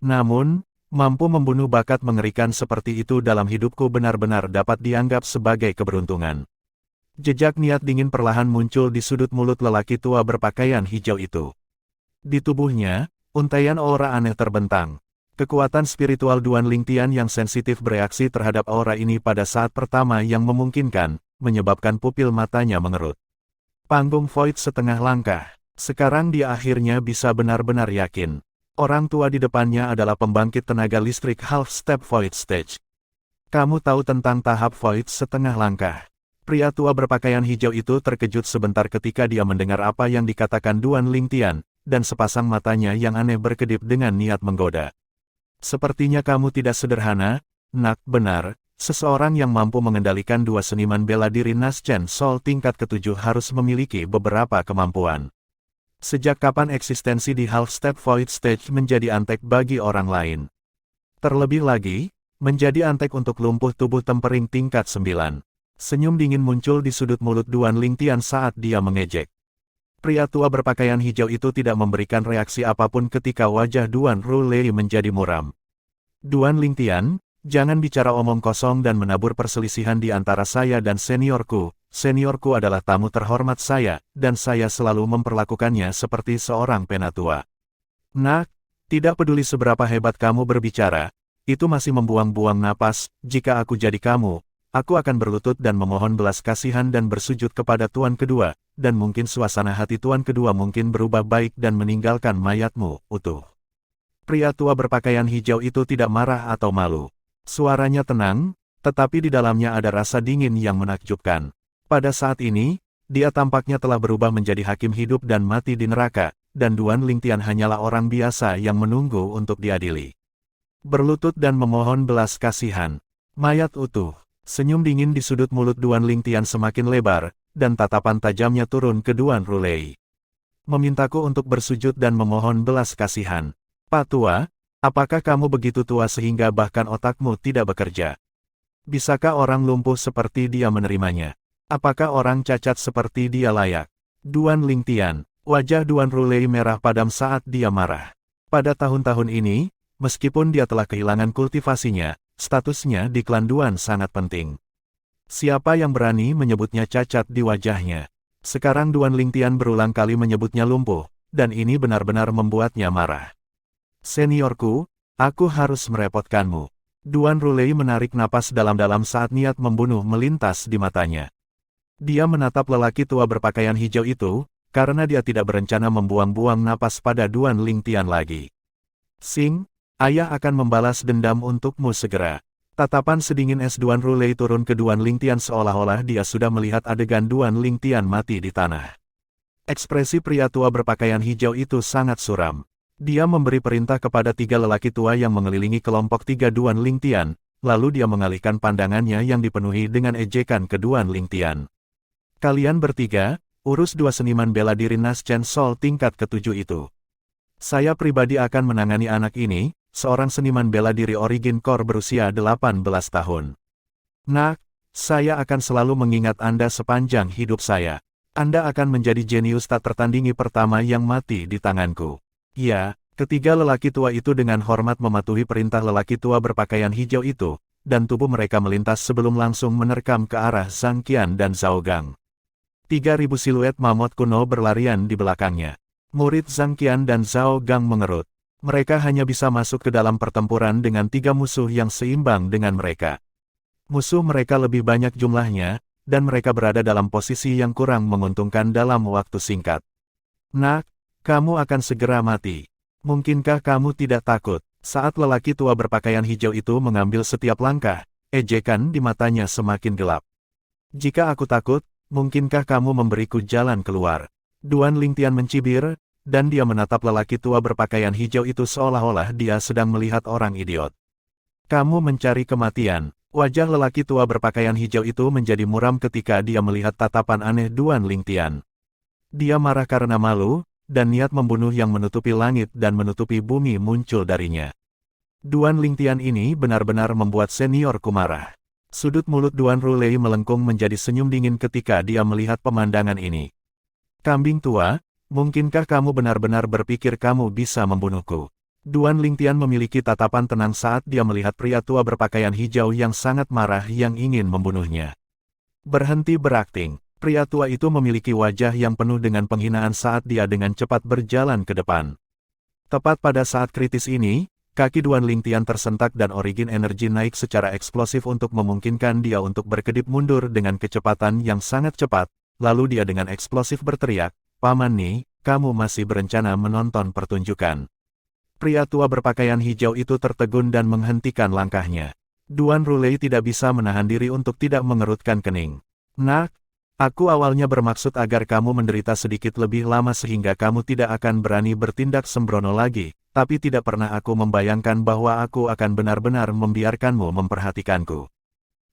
A: Namun, mampu membunuh bakat mengerikan seperti itu dalam hidupku benar-benar dapat dianggap sebagai keberuntungan. Jejak niat dingin perlahan muncul di sudut mulut lelaki tua berpakaian hijau itu. Di tubuhnya, untaian aura aneh terbentang. Kekuatan spiritual Duan Lingtian yang sensitif bereaksi terhadap aura ini pada saat pertama yang memungkinkan, menyebabkan pupil matanya mengerut. Panggung Void setengah langkah. Sekarang dia akhirnya bisa benar-benar yakin. Orang tua di depannya adalah pembangkit tenaga listrik Half Step Void Stage. Kamu tahu tentang tahap Void setengah langkah. Pria tua berpakaian hijau itu terkejut sebentar ketika dia mendengar apa yang dikatakan Duan Lingtian, dan sepasang matanya yang aneh berkedip dengan niat menggoda. Sepertinya kamu tidak sederhana, nak. Benar, seseorang yang mampu mengendalikan dua seniman bela diri Naschen Sol tingkat ke-7 harus memiliki beberapa kemampuan. Sejak kapan eksistensi di Half Step Void Stage menjadi antek bagi orang lain? Terlebih lagi, menjadi antek untuk lumpuh tubuh tempering tingkat 9. Senyum dingin muncul di sudut mulut Duan Lingtian saat dia mengejek. Pria tua berpakaian hijau itu tidak memberikan reaksi apapun ketika wajah Duan Rulei menjadi muram. Duan Lingtian, jangan bicara omong kosong dan menabur perselisihan di antara saya dan seniorku. Seniorku adalah tamu terhormat saya, dan saya selalu memperlakukannya seperti seorang penatua. Nak, tidak peduli seberapa hebat kamu berbicara, itu masih membuang-buang napas. Jika aku jadi kamu, aku akan berlutut dan memohon belas kasihan dan bersujud kepada Tuan Kedua, dan mungkin suasana hati Tuan Kedua mungkin berubah baik dan meninggalkan mayatmu utuh. Pria tua berpakaian hijau itu tidak marah atau malu. Suaranya tenang, tetapi di dalamnya ada rasa dingin yang menakjubkan. Pada saat ini, dia tampaknya telah berubah menjadi hakim hidup dan mati di neraka, dan Duan Lingtian hanyalah orang biasa yang menunggu untuk diadili. Berlutut dan memohon belas kasihan. Mayat utuh. Senyum dingin di sudut mulut Duan Lingtian semakin lebar, dan tatapan tajamnya turun ke Duan Rulei. Memintaku untuk bersujud dan memohon belas kasihan. Pak Tua, apakah kamu begitu tua sehingga bahkan otakmu tidak bekerja? Bisakah orang lumpuh seperti dia menerimanya? Apakah orang cacat seperti dia layak? Duan Lingtian, wajah Duan Rulei merah padam saat dia marah. Pada tahun-tahun ini, meskipun dia telah kehilangan kultivasinya, statusnya di klan Duan sangat penting. Siapa yang berani menyebutnya cacat di wajahnya? Sekarang Duan Lingtian berulang kali menyebutnya lumpuh, dan ini benar-benar membuatnya marah. Seniorku, aku harus merepotkanmu. Duan Rulei menarik napas dalam-dalam saat niat membunuh melintas di matanya. Dia menatap lelaki tua berpakaian hijau itu, karena dia tidak berencana membuang-buang napas pada Duan Lingtian lagi. Sing, ayah akan membalas dendam untukmu segera. Tatapan sedingin es Duan Rulei turun ke Duan Lingtian seolah-olah dia sudah melihat adegan Duan Lingtian mati di tanah. Ekspresi pria tua berpakaian hijau itu sangat suram. Dia memberi perintah kepada tiga lelaki tua yang mengelilingi kelompok tiga Duan Lingtian, lalu dia mengalihkan pandangannya yang dipenuhi dengan ejekan ke Duan Lingtian. Kalian bertiga, urus dua seniman bela diri Naschen Sol tingkat ke-7 itu. Saya pribadi akan menangani anak ini, seorang seniman bela diri Origin Core berusia 18 tahun. Nak, saya akan selalu mengingat Anda sepanjang hidup saya. Anda akan menjadi jenius tak tertandingi pertama yang mati di tanganku. Ya, ketiga lelaki tua itu dengan hormat mematuhi perintah lelaki tua berpakaian hijau itu, dan tubuh mereka melintas sebelum langsung menerkam ke arah Zhang Qian dan Zhao Gang. 3.000 siluet mamut kuno berlarian di belakangnya. Murid Zhang Qian dan Zhao Gang mengerut. Mereka hanya bisa masuk ke dalam pertempuran dengan tiga musuh yang seimbang dengan mereka. Musuh mereka lebih banyak jumlahnya, dan mereka berada dalam posisi yang kurang menguntungkan dalam waktu singkat. Nak, kamu akan segera mati. Mungkinkah kamu tidak takut? Saat lelaki tua berpakaian hijau itu mengambil setiap langkah, ejekan di matanya semakin gelap. Jika aku takut, mungkinkah kamu memberiku jalan keluar? Duan Lingtian mencibir, dan dia menatap lelaki tua berpakaian hijau itu seolah-olah dia sedang melihat orang idiot. Kamu mencari kematian. Wajah lelaki tua berpakaian hijau itu menjadi muram ketika dia melihat tatapan aneh Duan Lingtian. Dia marah karena malu, dan niat membunuh yang menutupi langit dan menutupi bumi muncul darinya. Duan Lingtian ini benar-benar membuat seniorku marah. Sudut mulut Duan Rulei melengkung menjadi senyum dingin ketika dia melihat pemandangan ini. Kambing tua, mungkinkah kamu benar-benar berpikir kamu bisa membunuhku? Duan Lingtian memiliki tatapan tenang saat dia melihat pria tua berpakaian hijau yang sangat marah yang ingin membunuhnya. Berhenti berakting. Pria tua itu memiliki wajah yang penuh dengan penghinaan saat dia dengan cepat berjalan ke depan. Tepat pada saat kritis ini, kaki Duan Lingtian tersentak dan origin energi naik secara eksplosif untuk memungkinkan dia untuk berkedip mundur dengan kecepatan yang sangat cepat. Lalu dia dengan eksplosif berteriak, "Paman Ni, kamu masih berencana menonton pertunjukan?" Pria tua berpakaian hijau itu tertegun dan menghentikan langkahnya. Duan Rulei tidak bisa menahan diri untuk tidak mengerutkan kening. "Nak, aku awalnya bermaksud agar kamu menderita sedikit lebih lama sehingga kamu tidak akan berani bertindak sembrono lagi, tapi tidak pernah aku membayangkan bahwa aku akan benar-benar membiarkanmu memperhatikanku."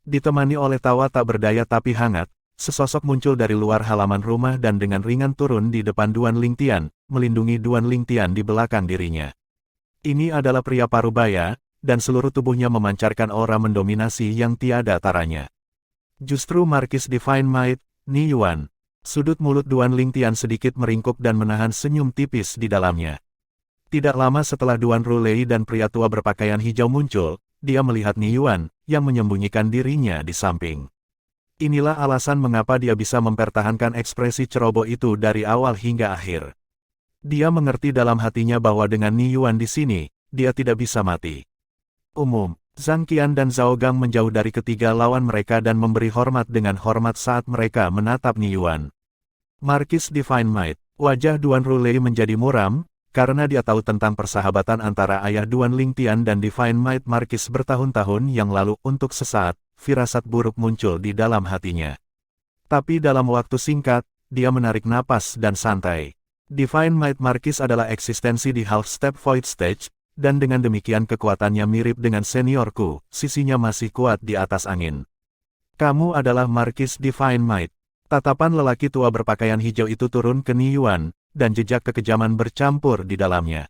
A: Ditemani oleh tawa tak berdaya tapi hangat, sesosok muncul dari luar halaman rumah dan dengan ringan turun di depan Duan Lingtian, melindungi Duan Lingtian di belakang dirinya. Ini adalah pria parubaya, dan seluruh tubuhnya memancarkan aura mendominasi yang tiada taranya. Justru Markis Divine Might, Ni Yuan. Sudut mulut Duan Lingtian sedikit meringkuk dan menahan senyum tipis di dalamnya. Tidak lama setelah Duan Rulei dan pria tua berpakaian hijau muncul, dia melihat Ni Yuan, yang menyembunyikan dirinya di samping. Inilah alasan mengapa dia bisa mempertahankan ekspresi ceroboh itu dari awal hingga akhir. Dia mengerti dalam hatinya bahwa dengan Ni Yuan di sini, dia tidak bisa mati. Zhang Qian dan Zhao Gang menjauh dari ketiga lawan mereka dan memberi hormat dengan hormat saat mereka menatap Ni Yuan. Markis Divine Might, wajah Duan Rulei menjadi muram, karena dia tahu tentang persahabatan antara ayah Duan Lingtian dan Divine Might Markis bertahun-tahun yang lalu. Untuk sesaat, firasat buruk muncul di dalam hatinya. Tapi dalam waktu singkat, dia menarik napas dan santai. Divine Might Markis adalah eksistensi di Half Step Void Stage, dan dengan demikian kekuatannya mirip dengan seniorku, sisinya masih kuat di atas angin. Kamu adalah Markis Divine Might. Tatapan lelaki tua berpakaian hijau itu turun ke Ni Yuan, dan jejak kekejaman bercampur di dalamnya.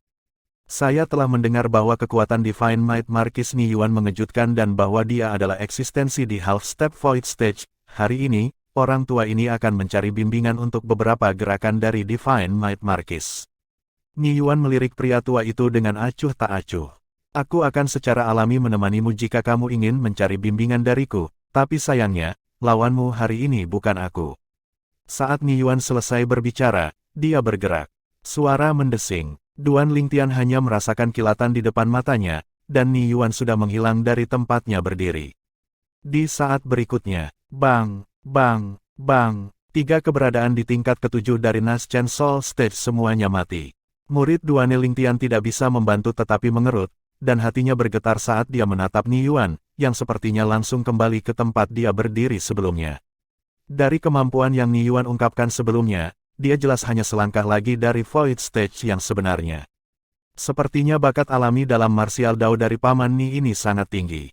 A: Saya telah mendengar bahwa kekuatan Divine Might Markis Ni Yuan mengejutkan dan bahwa dia adalah eksistensi di Half Step Void Stage. Hari ini, orang tua ini akan mencari bimbingan untuk beberapa gerakan dari Divine Might Markis. Ni Yuan melirik pria tua itu dengan acuh tak acuh. Aku akan secara alami menemanimu jika kamu ingin mencari bimbingan dariku, tapi sayangnya, lawanmu hari ini bukan aku. Saat Ni Yuan selesai berbicara, dia bergerak. Suara mendesing. Duan Lingtian hanya merasakan kilatan di depan matanya, dan Ni Yuan sudah menghilang dari tempatnya berdiri. Di saat berikutnya, bang, bang, bang, tiga keberadaan di tingkat ketujuh dari Naschen Soul Stage semuanya mati. Murid Duan Lingtian tidak bisa membantu tetapi mengerut, dan hatinya bergetar saat dia menatap Ni Yuan, yang sepertinya langsung kembali ke tempat dia berdiri sebelumnya. Dari kemampuan yang Ni Yuan ungkapkan sebelumnya, dia jelas hanya selangkah lagi dari Void Stage yang sebenarnya. Sepertinya bakat alami dalam martial Dao dari Paman Ni ini sangat tinggi.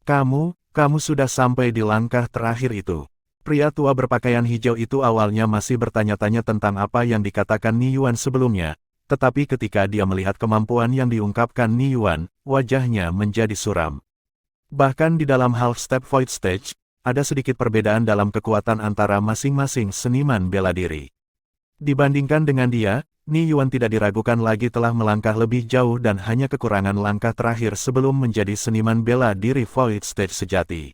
A: Kamu sudah sampai di langkah terakhir itu. Pria tua berpakaian hijau itu awalnya masih bertanya-tanya tentang apa yang dikatakan Ni Yuan sebelumnya, tetapi ketika dia melihat kemampuan yang diungkapkan Ni Yuan, wajahnya menjadi suram. Bahkan di dalam Half Step Void Stage, ada sedikit perbedaan dalam kekuatan antara masing-masing seniman bela diri. Dibandingkan dengan dia, Ni Yuan tidak diragukan lagi telah melangkah lebih jauh dan hanya kekurangan langkah terakhir sebelum menjadi seniman bela diri Void Stage sejati.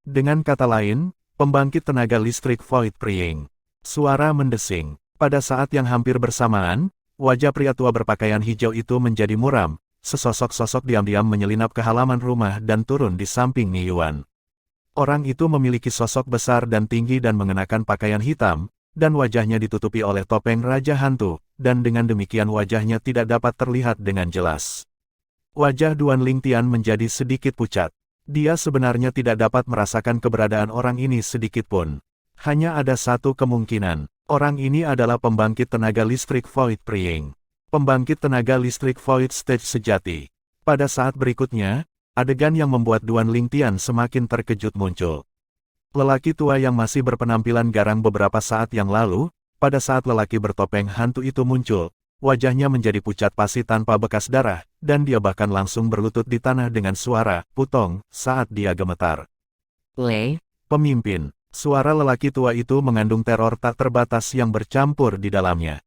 A: Dengan kata lain, pembangkit tenaga listrik Void Priying. Suara mendesing. Pada saat yang hampir bersamaan, wajah pria tua berpakaian hijau itu menjadi muram, sesosok-sosok diam-diam menyelinap ke halaman rumah dan turun di samping Ni Yuan. Orang itu memiliki sosok besar dan tinggi dan mengenakan pakaian hitam, dan wajahnya ditutupi oleh topeng Raja Hantu, dan dengan demikian wajahnya tidak dapat terlihat dengan jelas. Wajah Duan Lingtian menjadi sedikit pucat. Dia sebenarnya tidak dapat merasakan keberadaan orang ini sedikitpun. Hanya ada satu kemungkinan. Orang ini adalah pembangkit tenaga listrik Void Prying. Pembangkit tenaga listrik Void Stage sejati. Pada saat berikutnya, adegan yang membuat Duan Lingtian semakin terkejut muncul. Lelaki tua yang masih berpenampilan garang beberapa saat yang lalu, pada saat lelaki bertopeng hantu itu muncul, wajahnya menjadi pucat pasi tanpa bekas darah, dan dia bahkan langsung berlutut di tanah dengan suara putong saat dia gemetar.
B: Lei,
A: Pemimpin, suara lelaki tua itu mengandung teror tak terbatas yang bercampur di dalamnya.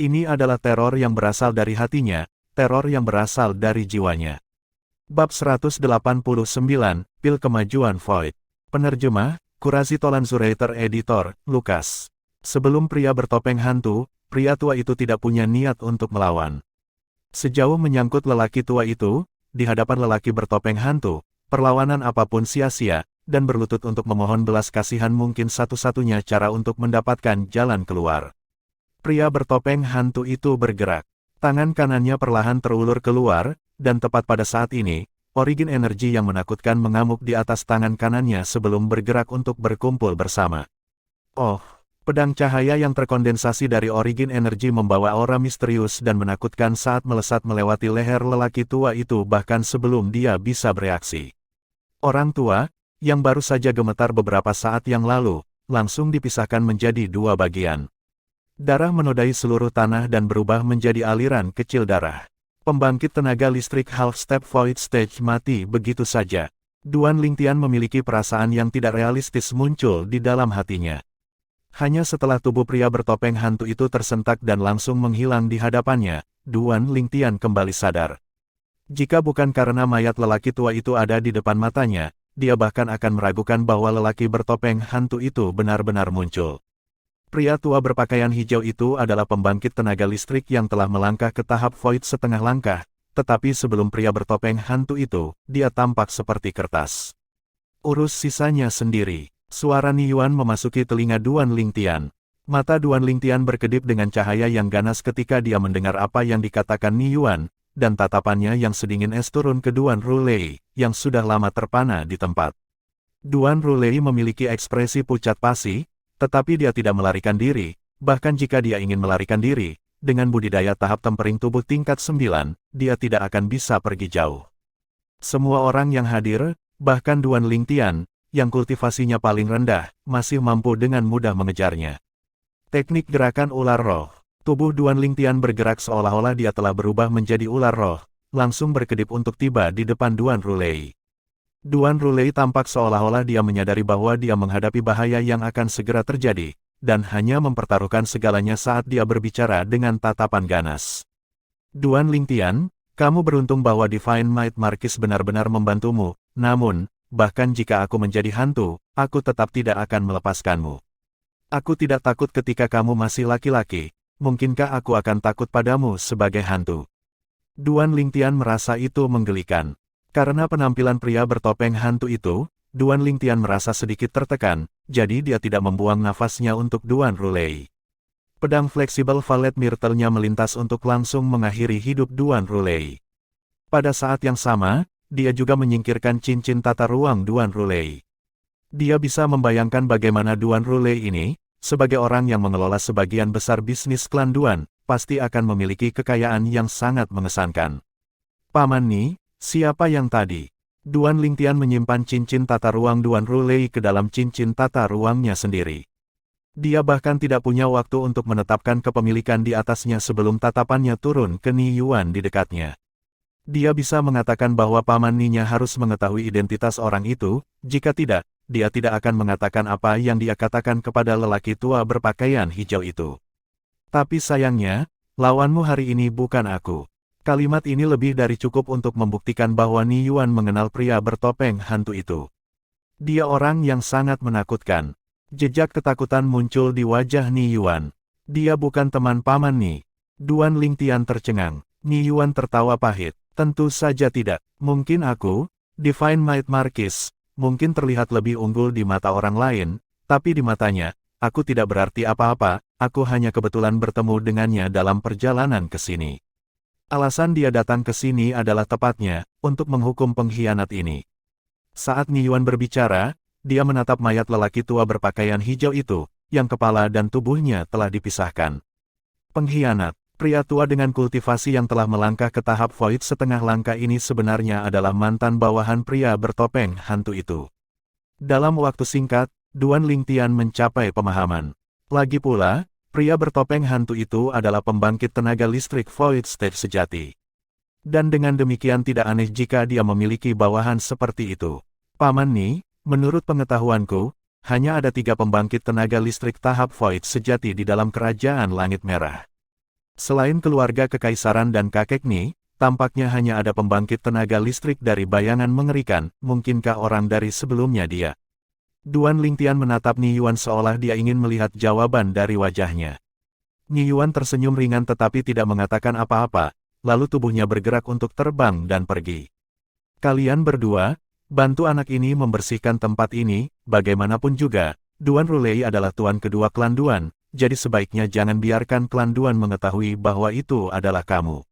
A: Ini adalah teror yang berasal dari hatinya, teror yang berasal dari jiwanya. Bab 189, Pil Kemajuan Void. Penerjemah, Kurasi Tolanzurator Editor, Lukas. Sebelum pria bertopeng hantu, pria tua itu tidak punya niat untuk melawan. Sejauh menyangkut lelaki tua itu, di hadapan lelaki bertopeng hantu, perlawanan apapun sia-sia, dan berlutut untuk memohon belas kasihan mungkin satu-satunya cara untuk mendapatkan jalan keluar. Pria bertopeng hantu itu bergerak. Tangan kanannya perlahan terulur keluar, dan tepat pada saat ini, Origin energi yang menakutkan mengamuk di atas tangan kanannya sebelum bergerak untuk berkumpul bersama. Oh, pedang cahaya yang terkondensasi dari Origin energi membawa aura misterius dan menakutkan saat melesat melewati leher lelaki tua itu bahkan sebelum dia bisa bereaksi. Orang tua, yang baru saja gemetar beberapa saat yang lalu, langsung dipisahkan menjadi dua bagian. Darah menodai seluruh tanah dan berubah menjadi aliran kecil darah. Pembangkit tenaga listrik Half Step Void Stage mati begitu saja. Duan Lingtian memiliki perasaan yang tidak realistis muncul di dalam hatinya. Hanya setelah tubuh pria bertopeng hantu itu tersentak dan langsung menghilang di hadapannya, Duan Lingtian kembali sadar. Jika bukan karena mayat lelaki tua itu ada di depan matanya, dia bahkan akan meragukan bahwa lelaki bertopeng hantu itu benar-benar muncul. Pria tua berpakaian hijau itu adalah pembangkit tenaga listrik yang telah melangkah ke tahap Void setengah langkah, tetapi sebelum pria bertopeng hantu itu, dia tampak seperti kertas. Urus sisanya sendiri. Suara Ni Yuan memasuki telinga Duan Lingtian. Mata Duan Lingtian berkedip dengan cahaya yang ganas ketika dia mendengar apa yang dikatakan Ni Yuan, dan tatapannya yang sedingin es turun ke Duan Rulei, yang sudah lama terpana di tempat. Duan Rulei memiliki ekspresi pucat pasi, tetapi dia tidak melarikan diri, bahkan jika dia ingin melarikan diri, dengan budidaya tahap tempering tubuh tingkat 9, dia tidak akan bisa pergi jauh. Semua orang yang hadir, bahkan Duan Lingtian, yang kultivasinya paling rendah, masih mampu dengan mudah mengejarnya. Teknik gerakan ular roh. Tubuh Duan Lingtian bergerak seolah-olah dia telah berubah menjadi ular roh, langsung berkedip untuk tiba di depan Duan Rulei. Duan Rulei tampak seolah-olah dia menyadari bahwa dia menghadapi bahaya yang akan segera terjadi, dan hanya mempertaruhkan segalanya saat dia berbicara dengan tatapan ganas. Duan Lingtian, kamu beruntung bahwa Divine Might Marquis benar-benar membantumu, namun, bahkan jika aku menjadi hantu, aku tetap tidak akan melepaskanmu. Aku tidak takut ketika kamu masih laki-laki, mungkinkah aku akan takut padamu sebagai hantu? Duan Lingtian merasa itu menggelikan. Karena penampilan pria bertopeng hantu itu, Duan Lingtian merasa sedikit tertekan, jadi dia tidak membuang nafasnya untuk Duan Rulei. Pedang fleksibel Valet Myrtle-nya melintas untuk langsung mengakhiri hidup Duan Rulei. Pada saat yang sama, dia juga menyingkirkan cincin tata ruang Duan Rulei. Dia bisa membayangkan bagaimana Duan Rulei ini, sebagai orang yang mengelola sebagian besar bisnis klan Duan, pasti akan memiliki kekayaan yang sangat mengesankan. Paman Ni, siapa yang tadi? Duan Lingtian menyimpan cincin tata ruang Duan Rulei ke dalam cincin tata ruangnya sendiri. Dia bahkan tidak punya waktu untuk menetapkan kepemilikan di atasnya sebelum tatapannya turun ke Ni Yuan di dekatnya. Dia bisa mengatakan bahwa Paman Ni-nya harus mengetahui identitas orang itu, jika tidak, dia tidak akan mengatakan apa yang dia katakan kepada lelaki tua berpakaian hijau itu. Tapi sayangnya, lawanmu hari ini bukan aku. Kalimat ini lebih dari cukup untuk membuktikan bahwa Ni Yuan mengenal pria bertopeng hantu itu. Dia orang yang sangat menakutkan. Jejak ketakutan muncul di wajah Ni Yuan. Dia bukan teman Paman Ni. Duan Lingtian tercengang. Ni Yuan tertawa pahit. Tentu saja tidak. Mungkin aku, Divine Might Marquis, mungkin terlihat lebih unggul di mata orang lain, tapi di matanya, aku tidak berarti apa-apa, aku hanya kebetulan bertemu dengannya dalam perjalanan ke sini. Alasan dia datang ke sini adalah tepatnya, untuk menghukum pengkhianat ini. Saat Ni Yuan berbicara, dia menatap mayat lelaki tua berpakaian hijau itu, yang kepala dan tubuhnya telah dipisahkan. Pengkhianat, pria tua dengan kultivasi yang telah melangkah ke tahap void setengah langkah ini sebenarnya adalah mantan bawahan pria bertopeng hantu itu. Dalam waktu singkat, Duan Lingtian mencapai pemahaman. Lagi pula, pria bertopeng hantu itu adalah pembangkit tenaga listrik void stage sejati. Dan dengan demikian tidak aneh jika dia memiliki bawahan seperti itu. Paman Ni, menurut pengetahuanku, hanya ada 3 pembangkit tenaga listrik tahap void sejati di dalam kerajaan Langit Merah. Selain keluarga kekaisaran dan kakek Ni, tampaknya hanya ada pembangkit tenaga listrik dari bayangan mengerikan, mungkinkah orang dari sebelumnya dia? Duan Lingtian menatap Ni Yuan seolah dia ingin melihat jawaban dari wajahnya. Ni Yuan tersenyum ringan tetapi tidak mengatakan apa-apa, lalu tubuhnya bergerak untuk terbang dan pergi. Kalian berdua, bantu anak ini membersihkan tempat ini, bagaimanapun juga, Duan Rulei adalah tuan kedua klan Duan, jadi sebaiknya jangan biarkan klan Duan mengetahui bahwa itu adalah kamu.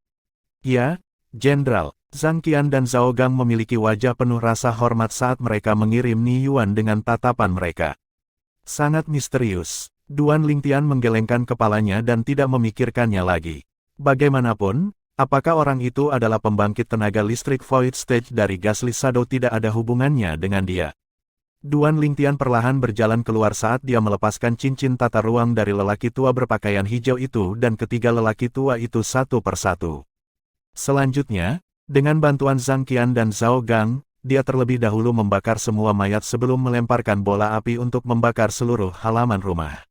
A: Ya, Jenderal. Zhang Qian dan Zhao Gang memiliki wajah penuh rasa hormat saat mereka mengirim Ni Yuan dengan tatapan mereka. Sangat misterius. Duan Lingtian menggelengkan kepalanya dan tidak memikirkannya lagi. Bagaimanapun, apakah orang itu adalah pembangkit tenaga listrik Void Stage dari Ghastly Shadow tidak ada hubungannya dengan dia. Duan Lingtian perlahan berjalan keluar saat dia melepaskan cincin tata ruang dari lelaki tua berpakaian hijau itu dan ketiga lelaki tua itu satu persatu. Selanjutnya, dengan bantuan Zhang Qian dan Zhao Gang, dia terlebih dahulu membakar semua mayat sebelum melemparkan bola api untuk membakar seluruh halaman rumah.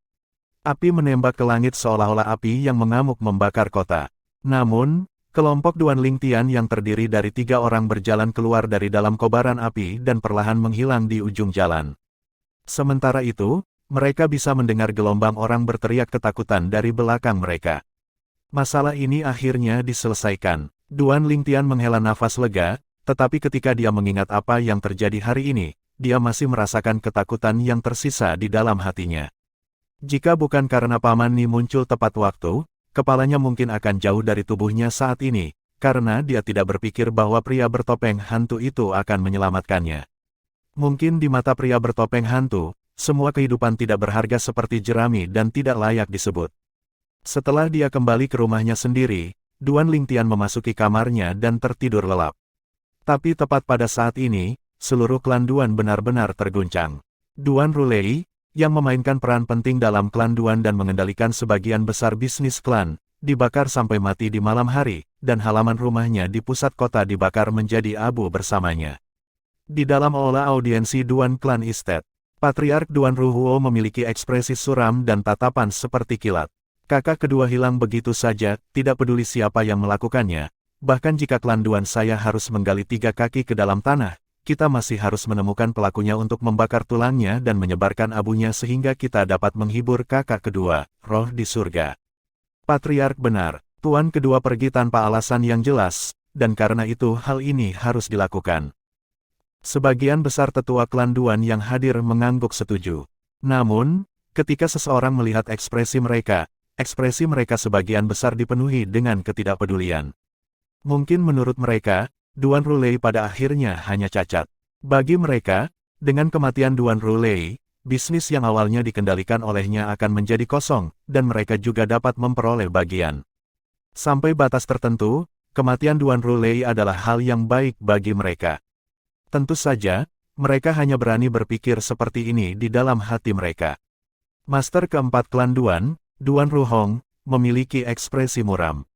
A: Api menembak ke langit seolah-olah api yang mengamuk membakar kota. Namun, kelompok Duan Lingtian yang terdiri dari 3 orang berjalan keluar dari dalam kobaran api dan perlahan menghilang di ujung jalan. Sementara itu, mereka bisa mendengar gelombang orang berteriak ketakutan dari belakang mereka. Masalah ini akhirnya diselesaikan. Duan Lingtian menghela nafas lega, tetapi ketika dia mengingat apa yang terjadi hari ini, dia masih merasakan ketakutan yang tersisa di dalam hatinya. Jika bukan karena Paman Ni muncul tepat waktu, kepalanya mungkin akan jauh dari tubuhnya saat ini, karena dia tidak berpikir bahwa pria bertopeng hantu itu akan menyelamatkannya. Mungkin di mata pria bertopeng hantu, semua kehidupan tidak berharga seperti jerami dan tidak layak disebut. Setelah dia kembali ke rumahnya sendiri, Duan Lingtian memasuki kamarnya dan tertidur lelap. Tapi tepat pada saat ini, seluruh klan Duan benar-benar terguncang. Duan Rulei, yang memainkan peran penting dalam klan Duan dan mengendalikan sebagian besar bisnis klan, dibakar sampai mati di malam hari, dan halaman rumahnya di pusat kota dibakar menjadi abu bersamanya. Di dalam aula audiensi Duan Clan Estate, Patriark Duan Ruhuo memiliki ekspresi suram dan tatapan seperti kilat. Kakak kedua hilang begitu saja, tidak peduli siapa yang melakukannya. Bahkan jika klan Duan saya harus menggali 3 kaki ke dalam tanah, kita masih harus menemukan pelakunya untuk membakar tulangnya dan menyebarkan abunya sehingga kita dapat menghibur kakak kedua, roh di surga. Patriark benar, tuan kedua pergi tanpa alasan yang jelas, dan karena itu hal ini harus dilakukan. Sebagian besar tetua klan Duan yang hadir mengangguk setuju. Namun, ketika seseorang melihat ekspresi mereka sebagian besar dipenuhi dengan ketidakpedulian. Mungkin menurut mereka, Duan Rulei pada akhirnya hanya cacat. Bagi mereka, dengan kematian Duan Rulei, bisnis yang awalnya dikendalikan olehnya akan menjadi kosong, dan mereka juga dapat memperoleh bagian. Sampai batas tertentu, kematian Duan Rulei adalah hal yang baik bagi mereka. Tentu saja, mereka hanya berani berpikir seperti ini di dalam hati mereka. Master keempat klan Duan, Duan Ruhong, memiliki ekspresi muram.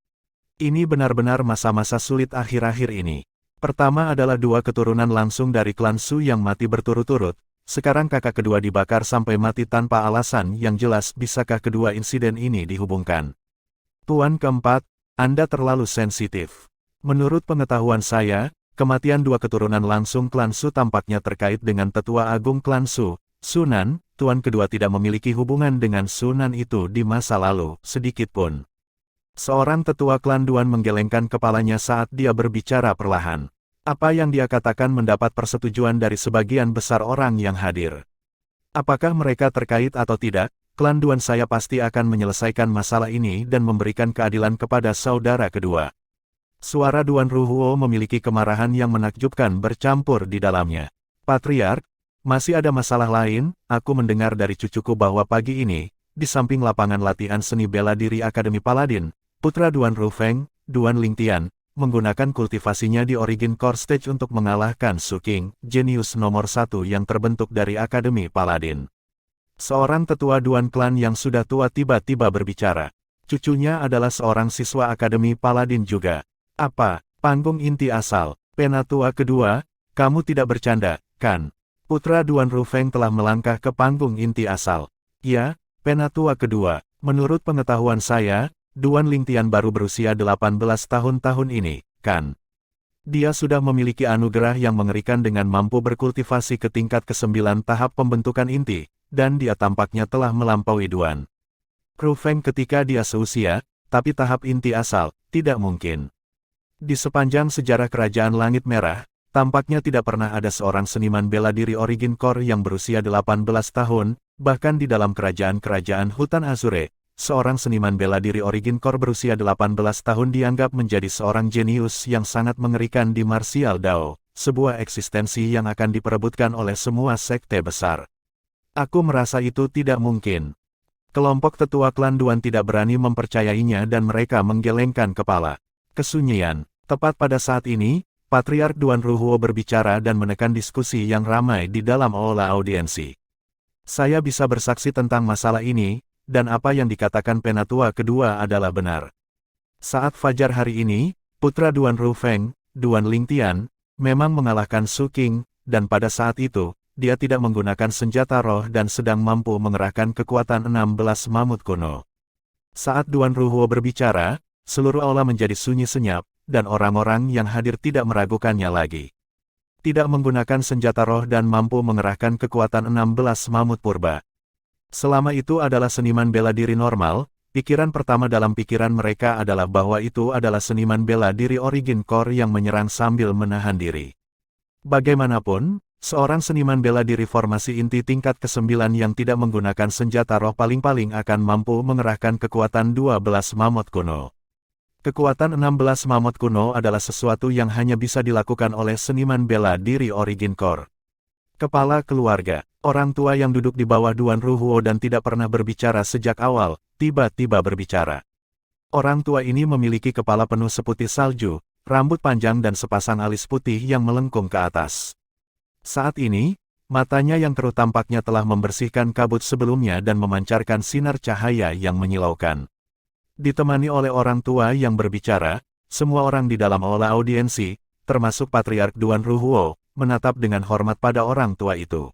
A: Ini benar-benar masa-masa sulit akhir-akhir ini. Pertama adalah 2 keturunan langsung dari klan Su yang mati berturut-turut, sekarang kakak kedua dibakar sampai mati tanpa alasan yang jelas. Bisakah kedua insiden ini dihubungkan? Tuan keempat, Anda terlalu sensitif. Menurut pengetahuan saya, kematian 2 keturunan langsung klan Su tampaknya terkait dengan tetua agung klan Su, Sunan. Tuan kedua tidak memiliki hubungan dengan Sunan itu di masa lalu, sedikit pun. Seorang tetua klan Duan menggelengkan kepalanya saat dia berbicara perlahan. Apa yang dia katakan mendapat persetujuan dari sebagian besar orang yang hadir. Apakah mereka terkait atau tidak, klan Duan saya pasti akan menyelesaikan masalah ini dan memberikan keadilan kepada saudara kedua. Suara Duan Ruhuo memiliki kemarahan yang menakjubkan bercampur di dalamnya. Patriark, masih ada masalah lain, aku mendengar dari cucuku bahwa pagi ini, di samping lapangan latihan seni bela diri Akademi Paladin, putra Duan Rufeng, Duan Lingtian, menggunakan kultivasinya di Origin Core Stage untuk mengalahkan Su King, jenius nomor 1 yang terbentuk dari Akademi Paladin. Seorang tetua Duan klan yang sudah tua tiba-tiba berbicara. Cucunya adalah seorang siswa Akademi Paladin juga. Apa, panggung inti asal, penatua kedua, kamu tidak bercanda, kan? Putra Duan Rufeng telah melangkah ke panggung inti asal. Ya, penatua kedua, menurut pengetahuan saya, Duan Lingtian baru berusia 18 tahun ini, kan? Dia sudah memiliki anugerah yang mengerikan dengan mampu berkultivasi ke tingkat ke-9 tahap pembentukan inti, dan dia tampaknya telah melampaui Duan Rufeng ketika dia seusia, tapi tahap inti asal, tidak mungkin. Di sepanjang sejarah Kerajaan Langit Merah, tampaknya tidak pernah ada seorang seniman bela diri Origin Core yang berusia 18 tahun, bahkan di dalam kerajaan-kerajaan hutan Azure, seorang seniman bela diri Origin Core berusia 18 tahun dianggap menjadi seorang jenius yang sangat mengerikan di Martial Dao, sebuah eksistensi yang akan diperebutkan oleh semua sekte besar. Aku merasa itu tidak mungkin. Kelompok tetua klan Duan tidak berani mempercayainya dan mereka menggelengkan kepala. Kesunyian. Tepat pada saat ini, Patriark Duan Ruhuo berbicara dan menekan diskusi yang ramai di dalam aula audiensi. Saya bisa bersaksi tentang masalah ini, dan apa yang dikatakan penatua kedua adalah benar. Saat fajar hari ini, putra Duan Rufeng, Duan Lingtian, memang mengalahkan Su King, dan pada saat itu, dia tidak menggunakan senjata roh dan sedang mampu mengerahkan kekuatan 16 mamut kuno. Saat Duan Ruhuo berbicara, seluruh aula menjadi sunyi senyap, dan orang-orang yang hadir tidak meragukannya lagi. Tidak menggunakan senjata roh dan mampu mengerahkan kekuatan 16 mamut purba. Selama itu adalah seniman bela diri normal, pikiran pertama dalam pikiran mereka adalah bahwa itu adalah seniman bela diri Origin Core yang menyerang sambil menahan diri. Bagaimanapun, seorang seniman bela diri formasi inti tingkat ke-9 yang tidak menggunakan senjata roh paling-paling akan mampu mengerahkan kekuatan 12 mamut kuno. Kekuatan 16 mamut kuno adalah sesuatu yang hanya bisa dilakukan oleh seniman bela diri Origin Core. Kepala keluarga, orang tua yang duduk di bawah Duan Ruhuo dan tidak pernah berbicara sejak awal, tiba-tiba berbicara. Orang tua ini memiliki kepala penuh seputih salju, rambut panjang dan sepasang alis putih yang melengkung ke atas. Saat ini, matanya yang keruh tampaknya telah membersihkan kabut sebelumnya dan memancarkan sinar cahaya yang menyilaukan. Ditemani oleh orang tua yang berbicara, semua orang di dalam aula audiensi, termasuk Patriark Duan Ruhuo, menatap dengan hormat pada orang tua itu.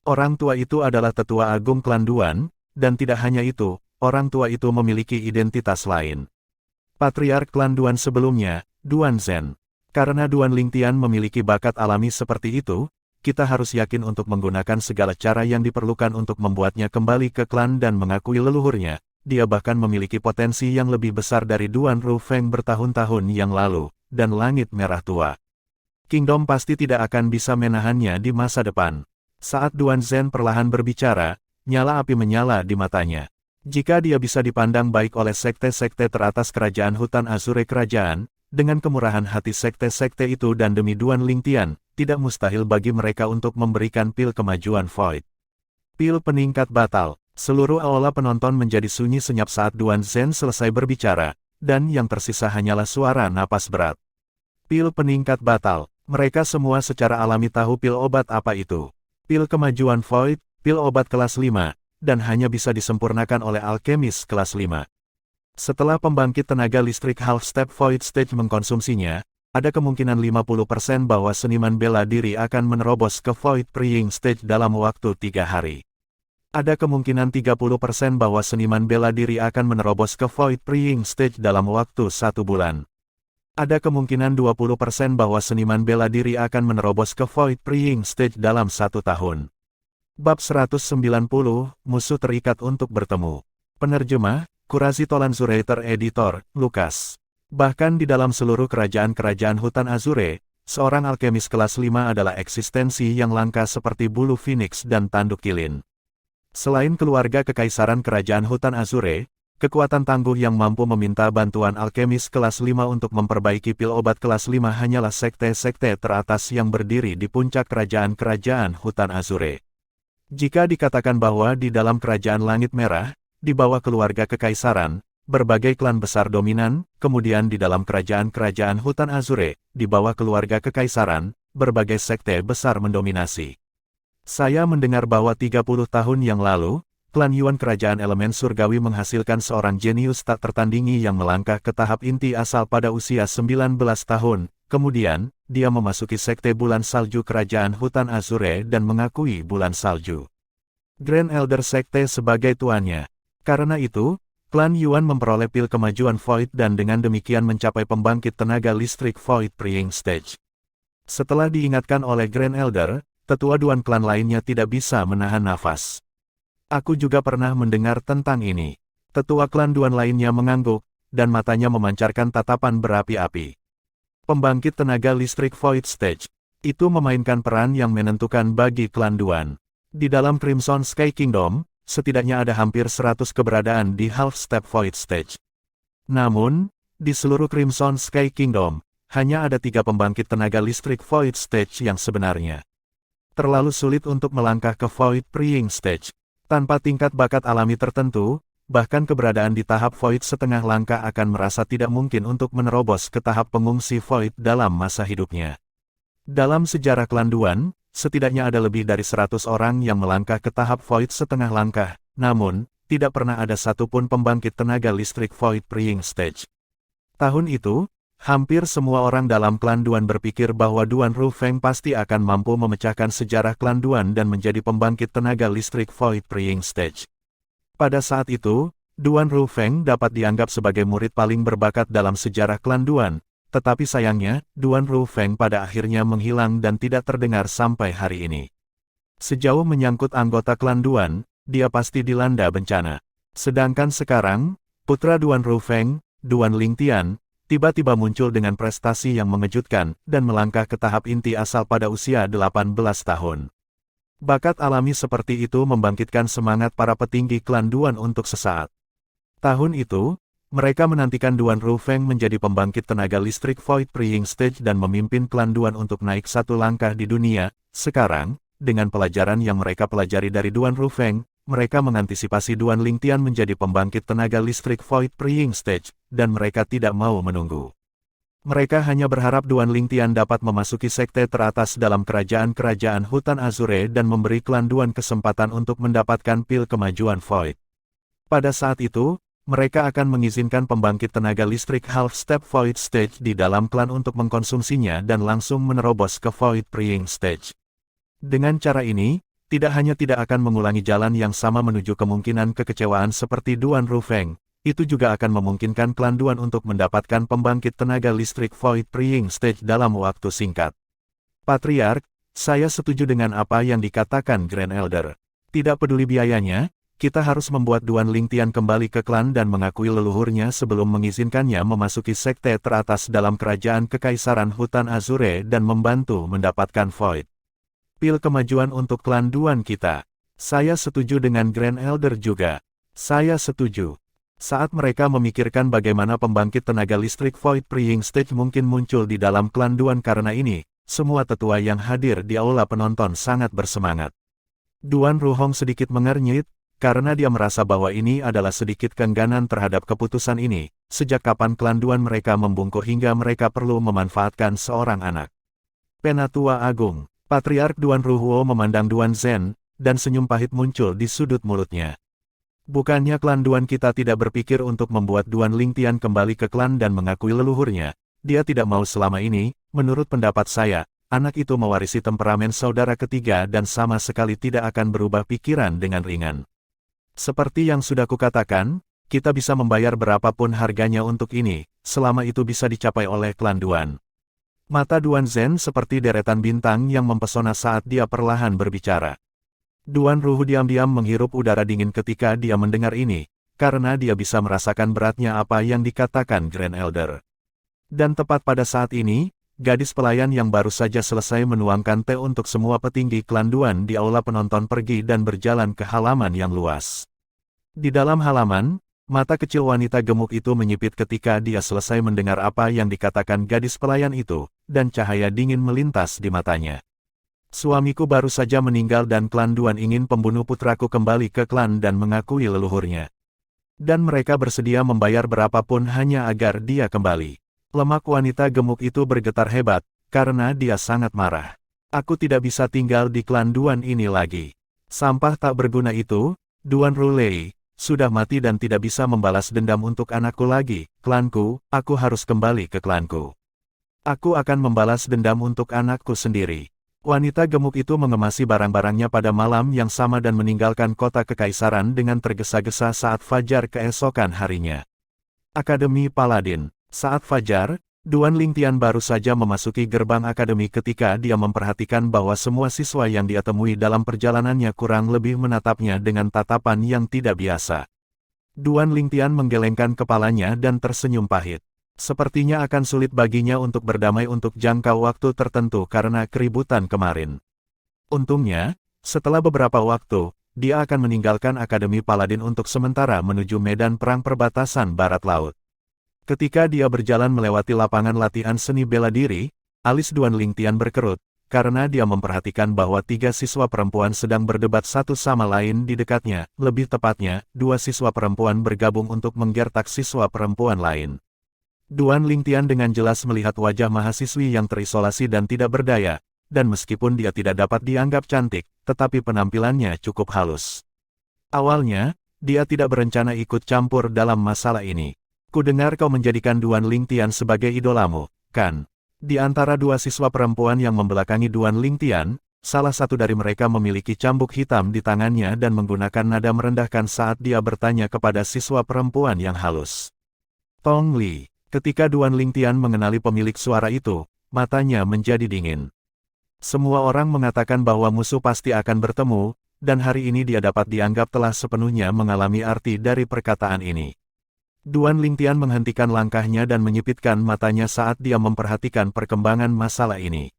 A: Orang tua itu adalah tetua agung klan Duan, dan tidak hanya itu, orang tua itu memiliki identitas lain. Patriark klan Duan sebelumnya, Duan Zhen. Karena Duan Lingtian memiliki bakat alami seperti itu, kita harus yakin untuk menggunakan segala cara yang diperlukan untuk membuatnya kembali ke klan dan mengakui leluhurnya. Dia bahkan memiliki potensi yang lebih besar dari Duan Rufeng bertahun-tahun yang lalu, dan Langit Merah Tua. Kingdom pasti tidak akan bisa menahannya di masa depan. Saat Duan Zhen perlahan berbicara, nyala api menyala di matanya. Jika dia bisa dipandang baik oleh sekte-sekte teratas kerajaan hutan Azure kerajaan, dengan kemurahan hati sekte-sekte itu dan demi Duan Lingtian, tidak mustahil bagi mereka untuk memberikan pil kemajuan Void. Pil peningkat batal. Seluruh aula penonton menjadi sunyi senyap saat Duan Zhen selesai berbicara, dan yang tersisa hanyalah suara napas berat. Pil peningkat batal. Mereka semua secara alami tahu pil obat apa itu. Pil kemajuan Void, pil obat kelas 5, dan hanya bisa disempurnakan oleh alkemis kelas 5. Setelah pembangkit tenaga listrik half-step Void Stage mengkonsumsinya, ada kemungkinan 50% bahwa seniman bela diri akan menerobos ke Void Praying Stage dalam waktu 3 hari. Ada kemungkinan 30% bahwa seniman bela diri akan menerobos ke Void Praying Stage dalam waktu 1 bulan. Ada kemungkinan 20% bahwa seniman bela diri akan menerobos ke Void Praying Stage dalam 1 tahun. Bab 190, Musuh Terikat untuk Bertemu. Penerjemah, Kurazi Tolan Zurator Editor, Lukas. Bahkan di dalam seluruh kerajaan-kerajaan hutan Azure, seorang alkemis kelas 5 adalah eksistensi yang langka seperti bulu phoenix dan tanduk kilin. Selain keluarga kekaisaran kerajaan hutan Azure, kekuatan tangguh yang mampu meminta bantuan alkemis kelas 5 untuk memperbaiki pil obat kelas 5 hanyalah sekte-sekte teratas yang berdiri di puncak kerajaan-kerajaan hutan Azure. Jika dikatakan bahwa di dalam kerajaan langit merah, di bawah keluarga kekaisaran, berbagai klan besar dominan, kemudian di dalam kerajaan-kerajaan hutan Azure, di bawah keluarga kekaisaran, berbagai sekte besar mendominasi. Saya mendengar bahwa 30 tahun yang lalu, klan Yuan kerajaan elemen surgawi menghasilkan seorang jenius tak tertandingi yang melangkah ke tahap inti asal pada usia 19 tahun, kemudian, dia memasuki sekte bulan salju kerajaan hutan Azure dan mengakui bulan salju Grand Elder Sekte sebagai tuannya. Karena itu, klan Yuan memperoleh pil kemajuan Void dan dengan demikian mencapai pembangkit tenaga listrik Void Praying Stage. Setelah diingatkan oleh Grand Elder, tetua Duan klan lainnya tidak bisa menahan nafas. Aku juga pernah mendengar tentang ini. Tetua klan Duan lainnya mengangguk, dan matanya memancarkan tatapan berapi-api. Pembangkit tenaga listrik Void Stage. Itu memainkan peran yang menentukan bagi klan Duan. Di dalam Crimson Sky Kingdom, setidaknya ada hampir 100 keberadaan di Half Step Void Stage. Namun, di seluruh Crimson Sky Kingdom, hanya ada 3 pembangkit tenaga listrik Void Stage yang sebenarnya. Terlalu sulit untuk melangkah ke Void Praying Stage. Tanpa tingkat bakat alami tertentu, bahkan keberadaan di tahap Void setengah langkah akan merasa tidak mungkin untuk menerobos ke tahap pengungsi Void dalam masa hidupnya. Dalam sejarah klan Duan, setidaknya ada lebih dari 100 orang yang melangkah ke tahap Void setengah langkah, namun, tidak pernah ada satupun pembangkit tenaga listrik Void Praying Stage. Tahun itu, hampir semua orang dalam klan Duan berpikir bahwa Duan Rufeng pasti akan mampu memecahkan sejarah klan Duan dan menjadi pembangkit tenaga listrik Void Praying Stage. Pada saat itu, Duan Rufeng dapat dianggap sebagai murid paling berbakat dalam sejarah klan Duan, tetapi sayangnya, Duan Rufeng pada akhirnya menghilang dan tidak terdengar sampai hari ini. Sejauh menyangkut anggota klan Duan, dia pasti dilanda bencana. Sedangkan sekarang, putra Duan Rufeng, Duan Lingtian, tiba-tiba muncul dengan prestasi yang mengejutkan, dan melangkah ke tahap inti asal pada usia 18 tahun. Bakat alami seperti itu membangkitkan semangat para petinggi klan Duan untuk sesaat. Tahun itu, mereka menantikan Duan Rufeng menjadi pembangkit tenaga listrik Void Praying Stage dan memimpin klan Duan untuk naik satu langkah di dunia. Sekarang, dengan pelajaran yang mereka pelajari dari Duan Rufeng, mereka mengantisipasi Duan Lingtian menjadi pembangkit tenaga listrik Void Praying Stage, dan mereka tidak mau menunggu. Mereka hanya berharap Duan Lingtian dapat memasuki sekte teratas dalam kerajaan-kerajaan hutan Azure dan memberi klan Duan kesempatan untuk mendapatkan pil kemajuan Void. Pada saat itu, mereka akan mengizinkan pembangkit tenaga listrik Half Step Void Stage di dalam klan untuk mengkonsumsinya dan langsung menerobos ke Void Praying Stage. Dengan cara ini, tidak hanya tidak akan mengulangi jalan yang sama menuju kemungkinan kekecewaan seperti Duan Rufeng, itu juga akan memungkinkan klan Duan untuk mendapatkan pembangkit tenaga listrik Void Praying Stage dalam waktu singkat. Patriark, saya setuju dengan apa yang dikatakan Grand Elder. Tidak peduli biayanya, kita harus membuat Duan Lingtian kembali ke klan dan mengakui leluhurnya sebelum mengizinkannya memasuki sekte teratas dalam kerajaan kekaisaran hutan Azure dan membantu mendapatkan Void. Pil kemajuan untuk klan Duan kita. Saya setuju dengan Grand Elder juga. Saya setuju. Saat mereka memikirkan bagaimana pembangkit tenaga listrik Void Praying Stage mungkin muncul di dalam klan Duan karena ini, semua tetua yang hadir di aula penonton sangat bersemangat. Duan Ruhong sedikit mengernyit, karena dia merasa bahwa ini adalah sedikit keengganan terhadap keputusan ini, sejak kapan klan Duan mereka membungkuk hingga mereka perlu memanfaatkan seorang anak. Penatua Agung. Patriark Duan Ruhuo memandang Duan Zhen, dan senyum pahit muncul di sudut mulutnya. Bukannya klan Duan kita tidak berpikir untuk membuat Duan Lingtian kembali ke klan dan mengakui leluhurnya, dia tidak mau selama ini, menurut pendapat saya, anak itu mewarisi temperamen saudara ketiga dan sama sekali tidak akan berubah pikiran dengan ringan. Seperti yang sudah kukatakan, kita bisa membayar berapapun harganya untuk ini, selama itu bisa dicapai oleh klan Duan. Mata Duan Zhen seperti deretan bintang yang mempesona saat dia perlahan berbicara. Duan Ruhu diam-diam menghirup udara dingin ketika dia mendengar ini, karena dia bisa merasakan beratnya apa yang dikatakan Grand Elder. Dan tepat pada saat ini, gadis pelayan yang baru saja selesai menuangkan teh untuk semua petinggi klan Duan di aula penonton pergi dan berjalan ke halaman yang luas. Di dalam halaman, Mata kecil wanita gemuk itu menyipit ketika dia selesai mendengar apa yang dikatakan gadis pelayan itu, dan cahaya dingin melintas di matanya. Suamiku baru saja meninggal dan klan Duan ingin pembunuh putraku kembali ke klan dan mengakui leluhurnya. Dan mereka bersedia membayar berapapun hanya agar dia kembali. Lemak wanita gemuk itu bergetar hebat, karena dia sangat marah. Aku tidak bisa tinggal di klan Duan ini lagi. Sampah tak berguna itu, Duan Rulei, sudah mati dan tidak bisa membalas dendam untuk anakku lagi. Klanku, aku harus kembali ke klanku. Aku akan membalas dendam untuk anakku sendiri. Wanita gemuk itu mengemasi barang-barangnya pada malam yang sama dan meninggalkan kota kekaisaran dengan tergesa-gesa saat fajar keesokan harinya. Akademi Paladin. Saat fajar, Duan Lingtian baru saja memasuki gerbang akademi ketika dia memperhatikan bahwa semua siswa yang dia temui dalam perjalanannya kurang lebih menatapnya dengan tatapan yang tidak biasa. Duan Lingtian menggelengkan kepalanya dan tersenyum pahit. Sepertinya akan sulit baginya untuk berdamai untuk jangka waktu tertentu karena keributan kemarin. Untungnya, setelah beberapa waktu, dia akan meninggalkan Akademi Paladin untuk sementara menuju medan perang perbatasan Barat Laut. Ketika dia berjalan melewati lapangan latihan seni bela diri, alis Duan Lingtian berkerut, karena dia memperhatikan bahwa 3 siswa perempuan sedang berdebat satu sama lain di dekatnya, lebih tepatnya, 2 siswa perempuan bergabung untuk menggertak siswa perempuan lain. Duan Lingtian dengan jelas melihat wajah mahasiswi yang terisolasi dan tidak berdaya, dan meskipun dia tidak dapat dianggap cantik, tetapi penampilannya cukup halus. Awalnya, dia tidak berencana ikut campur dalam masalah ini. Kudengar kau menjadikan Duan Lingtian sebagai idolamu, kan? Di antara 2 siswa perempuan yang membelakangi Duan Lingtian, salah satu dari mereka memiliki cambuk hitam di tangannya dan menggunakan nada merendahkan saat dia bertanya kepada siswa perempuan yang halus. Tong Li. Ketika Duan Lingtian mengenali pemilik suara itu, matanya menjadi dingin. Semua orang mengatakan bahwa musuh pasti akan bertemu, dan hari ini dia dapat dianggap telah sepenuhnya mengalami arti dari perkataan ini. Duan Lingtian menghentikan langkahnya dan menyipitkan matanya saat dia memperhatikan perkembangan masalah ini.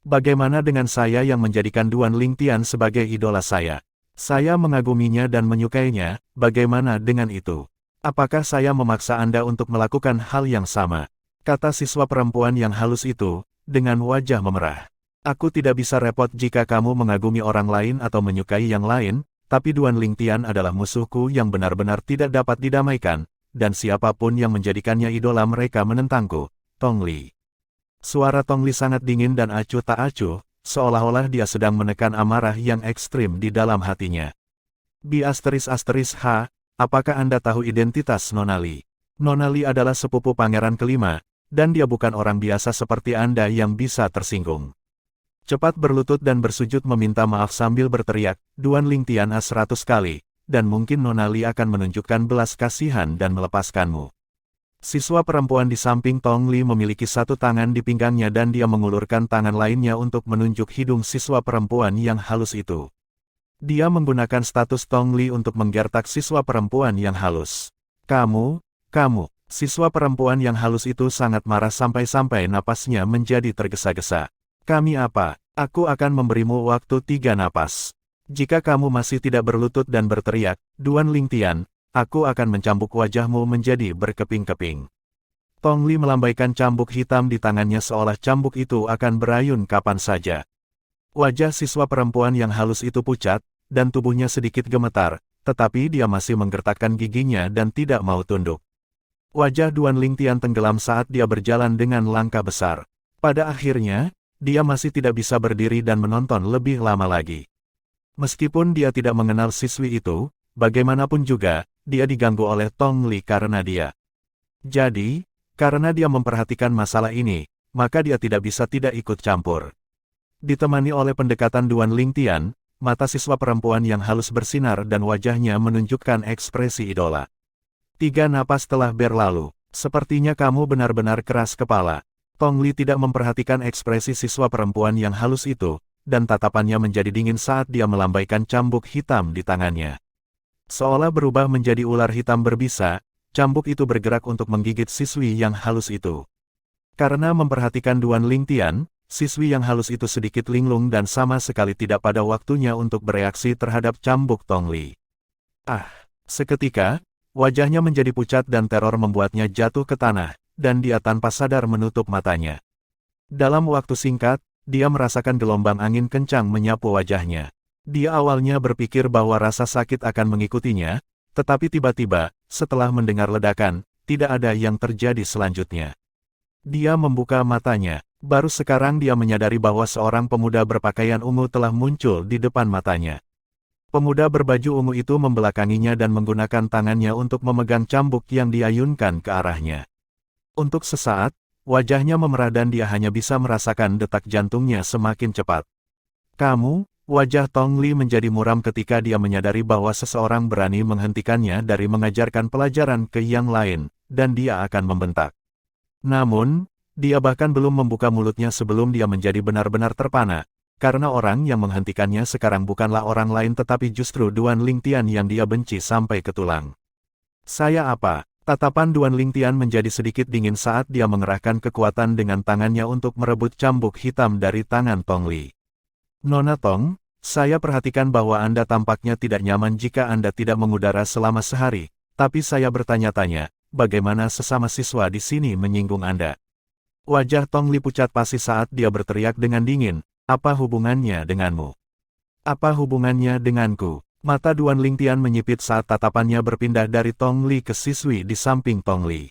A: Bagaimana dengan saya yang menjadikan Duan Lingtian sebagai idola saya? Saya mengaguminya dan menyukainya, bagaimana dengan itu? Apakah saya memaksa Anda untuk melakukan hal yang sama? Kata siswa perempuan yang halus itu, dengan wajah memerah. Aku tidak bisa repot jika kamu mengagumi orang lain atau menyukai yang lain, tapi Duan Lingtian adalah musuhku yang benar-benar tidak dapat didamaikan, dan siapapun yang menjadikannya idola mereka menentangku. Tong Li. Suara Tong Li sangat dingin dan acuh tak acuh, seolah-olah dia sedang menekan amarah yang ekstrim di dalam hatinya. H, apakah Anda tahu identitas Nona Li? Nona Li adalah sepupu pangeran kelima, dan dia bukan orang biasa seperti Anda yang bisa tersinggung. Cepat berlutut dan bersujud meminta maaf sambil berteriak, Duan Lingtian 100 kali, dan mungkin Nona Li akan menunjukkan belas kasihan dan melepaskanmu. Siswa perempuan di samping Tong Li memiliki satu tangan di pinggangnya dan dia mengulurkan tangan lainnya untuk menunjuk hidung siswa perempuan yang halus itu. Dia menggunakan status Tong Li untuk menggertak siswa perempuan yang halus. Kamu, siswa perempuan yang halus itu sangat marah sampai-sampai napasnya menjadi tergesa-gesa. Kami apa? Aku akan memberimu waktu 3 napas. Jika kamu masih tidak berlutut dan berteriak, Duan Lingtian, aku akan mencambuk wajahmu menjadi berkeping-keping. Tong Li melambaikan cambuk hitam di tangannya seolah cambuk itu akan berayun kapan saja. Wajah siswa perempuan yang halus itu pucat, dan tubuhnya sedikit gemetar, tetapi dia masih menggertakkan giginya dan tidak mau tunduk. Wajah Duan Lingtian tenggelam saat dia berjalan dengan langkah besar. Pada akhirnya, dia masih tidak bisa berdiri dan menonton lebih lama lagi. Meskipun dia tidak mengenal siswi itu, bagaimanapun juga, dia diganggu oleh Tong Li karena dia. Jadi, karena dia memperhatikan masalah ini, maka dia tidak bisa tidak ikut campur. Ditemani oleh pendekatan Duan Lingtian, mata siswa perempuan yang halus bersinar dan wajahnya menunjukkan ekspresi idola. 3 napas telah berlalu, sepertinya kamu benar-benar keras kepala. Tong Li tidak memperhatikan ekspresi siswa perempuan yang halus itu, dan tatapannya menjadi dingin saat dia melambaikan cambuk hitam di tangannya. Seolah berubah menjadi ular hitam berbisa, cambuk itu bergerak untuk menggigit siswi yang halus itu. Karena memperhatikan Duan Lingtian, siswi yang halus itu sedikit linglung dan sama sekali tidak pada waktunya untuk bereaksi terhadap cambuk Tong Li. Seketika, Wajahnya menjadi pucat dan teror membuatnya jatuh ke tanah, dan dia tanpa sadar menutup matanya. Dalam waktu singkat, dia merasakan gelombang angin kencang menyapu wajahnya. Dia awalnya berpikir bahwa rasa sakit akan mengikutinya, tetapi tiba-tiba, setelah mendengar ledakan, tidak ada yang terjadi selanjutnya. Dia membuka matanya, baru sekarang dia menyadari bahwa seorang pemuda berpakaian ungu telah muncul di depan matanya. Pemuda berbaju ungu itu membelakanginya dan menggunakan tangannya untuk memegang cambuk yang diayunkan ke arahnya. Untuk sesaat, wajahnya memerah dan dia hanya bisa merasakan detak jantungnya semakin cepat. "Kamu?" Wajah Tong Li menjadi muram ketika dia menyadari bahwa seseorang berani menghentikannya dari mengajarkan pelajaran ke yang lain, dan dia akan membentak. Namun, dia bahkan belum membuka mulutnya sebelum dia menjadi benar-benar terpana. Karena orang yang menghentikannya sekarang bukanlah orang lain tetapi justru Duan Lingtian yang dia benci sampai ke tulang. "Saya apa?" Tatapan Duan Lingtian menjadi sedikit dingin saat dia mengerahkan kekuatan dengan tangannya untuk merebut cambuk hitam dari tangan Tong Li. "Nona Tong, saya perhatikan bahwa Anda tampaknya tidak nyaman jika Anda tidak mengudara selama sehari, tapi saya bertanya-tanya, bagaimana sesama siswa di sini menyinggung Anda?" Wajah Tong Li pucat pasi saat dia berteriak dengan dingin, "Apa hubungannya denganmu? Apa hubungannya denganku?" Mata Duan Lingtian menyipit saat tatapannya berpindah dari Tong Li ke siswi di samping Tong Li.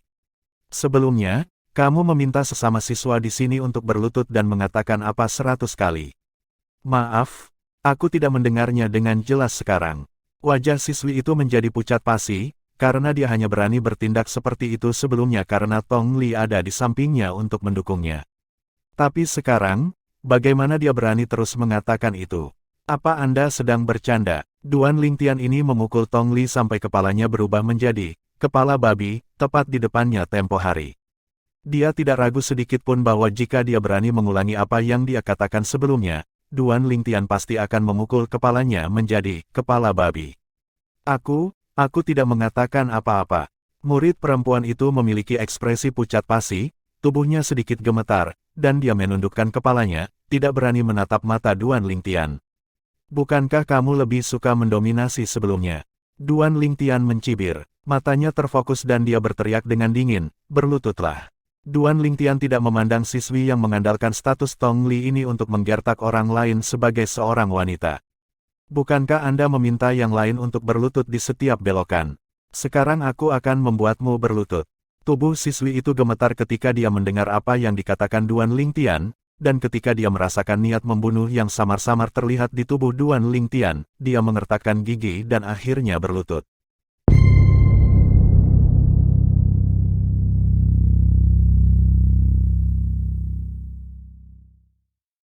A: "Sebelumnya, kamu meminta sesama siswa di sini untuk berlutut dan mengatakan apa 100 kali. Maaf, aku tidak mendengarnya dengan jelas sekarang." Wajah siswi itu menjadi pucat pasi, karena dia hanya berani bertindak seperti itu sebelumnya karena Tong Li ada di sampingnya untuk mendukungnya. Tapi sekarang, bagaimana dia berani terus mengatakan itu? "Apa Anda sedang bercanda?" Duan Lingtian ini memukul Tong Li sampai kepalanya berubah menjadi kepala babi, tepat di depannya tempo hari. Dia tidak ragu sedikit pun bahwa jika dia berani mengulangi apa yang dia katakan sebelumnya, Duan Lingtian pasti akan memukul kepalanya menjadi kepala babi. Aku tidak mengatakan apa-apa." Murid perempuan itu memiliki ekspresi pucat pasi, tubuhnya sedikit gemetar, dan dia menundukkan kepalanya, tidak berani menatap mata Duan Lingtian. "Bukankah kamu lebih suka mendominasi sebelumnya?" Duan Lingtian mencibir, matanya terfokus dan dia berteriak dengan dingin, "Berlututlah." Duan Lingtian tidak memandang siswi yang mengandalkan status Tong Li ini untuk menggertak orang lain sebagai seorang wanita. "Bukankah Anda meminta yang lain untuk berlutut di setiap belokan? Sekarang aku akan membuatmu berlutut." Tubuh siswi itu gemetar ketika dia mendengar apa yang dikatakan Duan Lingtian, dan ketika dia merasakan niat membunuh yang samar-samar terlihat di tubuh Duan Lingtian, dia mengertakkan gigi dan akhirnya berlutut.